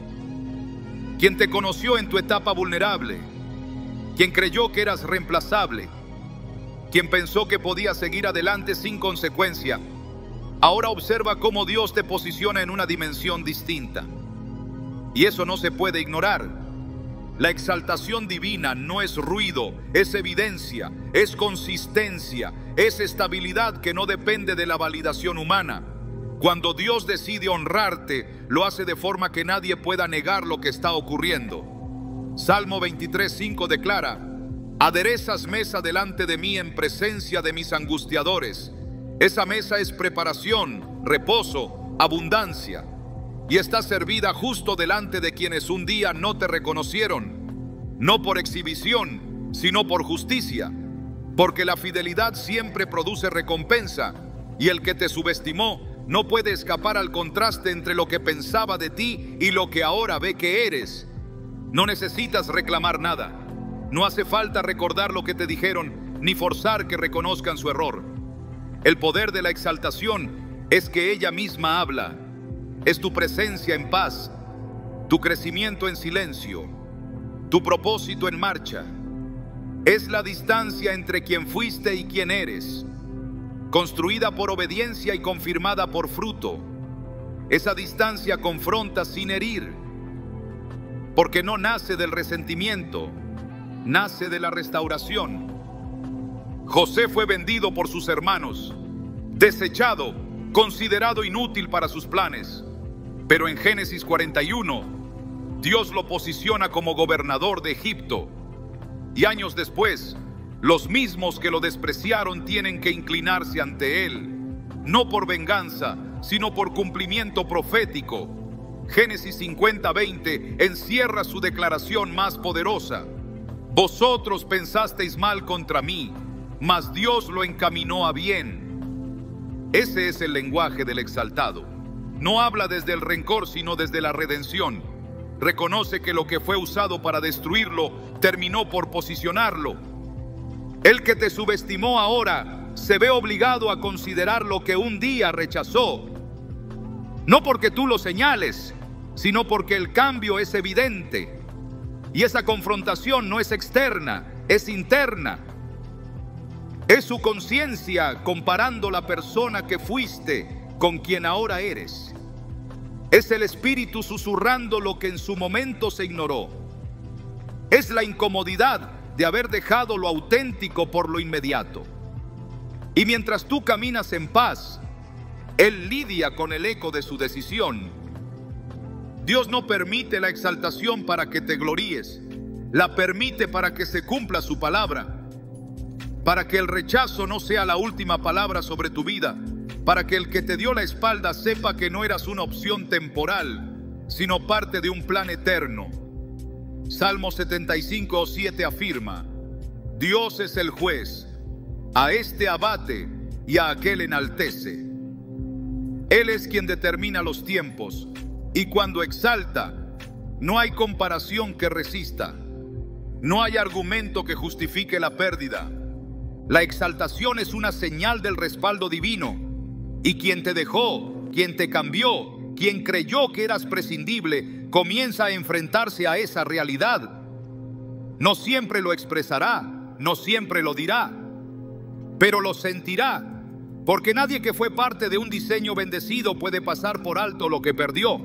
Quien te conoció en tu etapa vulnerable, quien creyó que eras reemplazable, quien pensó que podías seguir adelante sin consecuencia, ahora observa cómo Dios te posiciona en una dimensión distinta. Y eso no se puede ignorar. La exaltación divina no es ruido, es evidencia, es consistencia, es estabilidad que no depende de la validación humana. Cuando Dios decide honrarte, lo hace de forma que nadie pueda negar lo que está ocurriendo. Salmo 23:5 declara: aderezas mesa delante de mí en presencia de mis angustiadores. Esa mesa es preparación, reposo, abundancia, y está servida justo delante de quienes un día no te reconocieron, no por exhibición, sino por justicia, porque la fidelidad siempre produce recompensa, y el que te subestimó no puede escapar al contraste entre lo que pensaba de ti y lo que ahora ve que eres. No necesitas reclamar nada. No hace falta recordar lo que te dijeron, ni forzar que reconozcan su error. El poder de la exaltación es que ella misma habla. Es tu presencia en paz, tu crecimiento en silencio, tu propósito en marcha. Es la distancia entre quien fuiste y quien eres, construida por obediencia y confirmada por fruto. Esa distancia confronta sin herir, porque no nace del resentimiento, nace de la restauración. José fue vendido por sus hermanos, desechado, considerado inútil para sus planes. Pero en Génesis 41, Dios lo posiciona como gobernador de Egipto. Y años después, los mismos que lo despreciaron tienen que inclinarse ante él, no por venganza, sino por cumplimiento profético. Génesis 50:20 encierra su declaración más poderosa: vosotros pensasteis mal contra mí, mas Dios lo encaminó a bien. Ese es el lenguaje del exaltado. No habla desde el rencor, sino desde la redención. Reconoce que lo que fue usado para destruirlo terminó por posicionarlo. El que te subestimó ahora se ve obligado a considerar lo que un día rechazó. No porque tú lo señales, sino porque el cambio es evidente. Y esa confrontación no es externa, es interna. Es su conciencia comparando la persona que fuiste con quien ahora eres. Es el espíritu susurrando lo que en su momento se ignoró. Es la incomodidad de haber dejado lo auténtico por lo inmediato. Y mientras tú caminas en paz, Él lidia con el eco de su decisión. Dios no permite la exaltación para que te gloríes, la permite para que se cumpla su palabra, para que el rechazo no sea la última palabra sobre tu vida, para que el que te dio la espalda sepa que no eras una opción temporal, sino parte de un plan eterno. Salmo 75:7 afirma: Dios es el juez, a este abate y a aquel enaltece. Él es quien determina los tiempos, y cuando exalta, no hay comparación que resista. No hay argumento que justifique la pérdida. La exaltación es una señal del respaldo divino, y quien te dejó, quien te cambió, quien creyó que eras prescindible, comienza a enfrentarse a esa realidad. No siempre lo expresará, no siempre lo dirá, pero lo sentirá, porque nadie que fue parte de un diseño bendecido puede pasar por alto lo que perdió,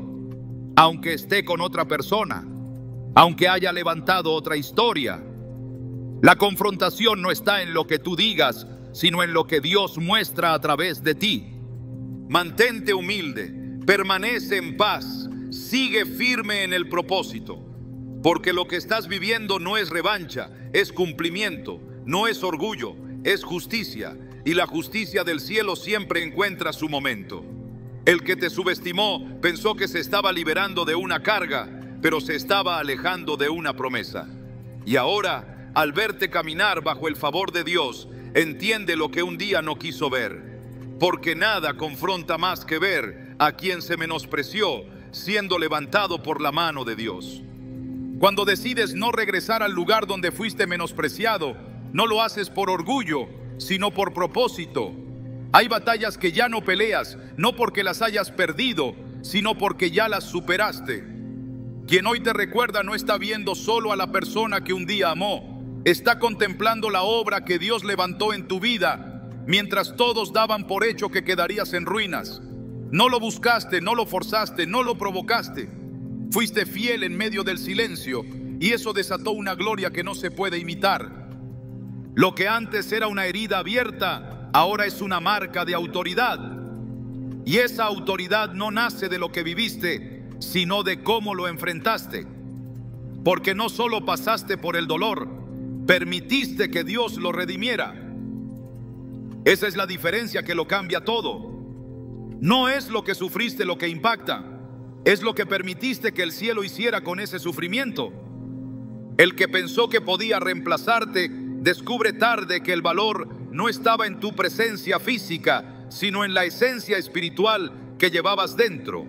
aunque esté con otra persona, aunque haya levantado otra historia. La confrontación no está en lo que tú digas, sino en lo que Dios muestra a través de ti. Mantente humilde, permanece en paz, sigue firme en el propósito, porque lo que estás viviendo no es revancha, es cumplimiento, no es orgullo, es justicia, y la justicia del cielo siempre encuentra su momento. El que te subestimó pensó que se estaba liberando de una carga, pero se estaba alejando de una promesa. Y ahora, al verte caminar bajo el favor de Dios, entiende lo que un día no quiso ver, porque nada confronta más que ver a quien se menospreció siendo levantado por la mano de Dios. Cuando decides no regresar al lugar donde fuiste menospreciado, no lo haces por orgullo, sino por propósito. Hay batallas que ya no peleas, no porque las hayas perdido, sino porque ya las superaste. Quien hoy te recuerda no está viendo solo a la persona que un día amó, está contemplando la obra que Dios levantó en tu vida, mientras todos daban por hecho que quedarías en ruinas. No lo buscaste, no lo forzaste, no lo provocaste. Fuiste fiel en medio del silencio, y eso desató una gloria que no se puede imitar. Lo que antes era una herida abierta, ahora es una marca de autoridad. Y esa autoridad no nace de lo que viviste, sino de cómo lo enfrentaste. Porque no solo pasaste por el dolor, permitiste que Dios lo redimiera. Esa es la diferencia que lo cambia todo. No es lo que sufriste lo que impacta, es lo que permitiste que el cielo hiciera con ese sufrimiento. El que pensó que podía reemplazarte, descubre tarde que el valor no estaba en tu presencia física, sino en la esencia espiritual que llevabas dentro.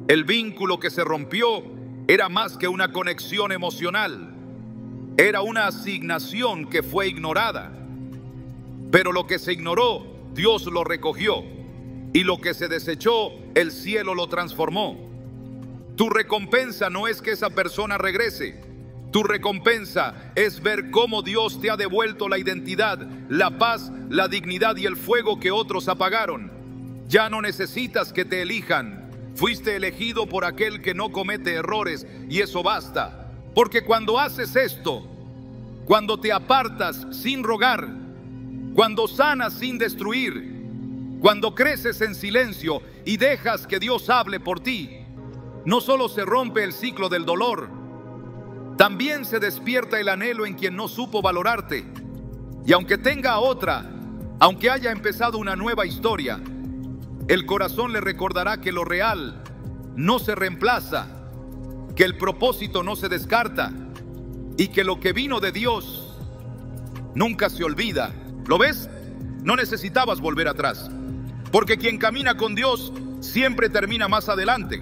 El vínculo que se rompió era más que una conexión emocional, era una asignación que fue ignorada. Pero lo que se ignoró, Dios lo recogió, y lo que se desechó, el cielo lo transformó. Tu recompensa no es que esa persona regrese. Tu recompensa es ver cómo Dios te ha devuelto la identidad, la paz, la dignidad y el fuego que otros apagaron. Ya no necesitas que te elijan. Fuiste elegido por aquel que no comete errores, y eso basta. Porque cuando haces esto, cuando te apartas sin rogar, cuando sanas sin destruir, cuando creces en silencio y dejas que Dios hable por ti, no solo se rompe el ciclo del dolor, también se despierta el anhelo en quien no supo valorarte. Y aunque tenga otra, aunque haya empezado una nueva historia, el corazón le recordará que lo real no se reemplaza, que el propósito no se descarta y que lo que vino de Dios nunca se olvida. ¿Lo ves? No necesitabas volver atrás, porque quien camina con Dios siempre termina más adelante.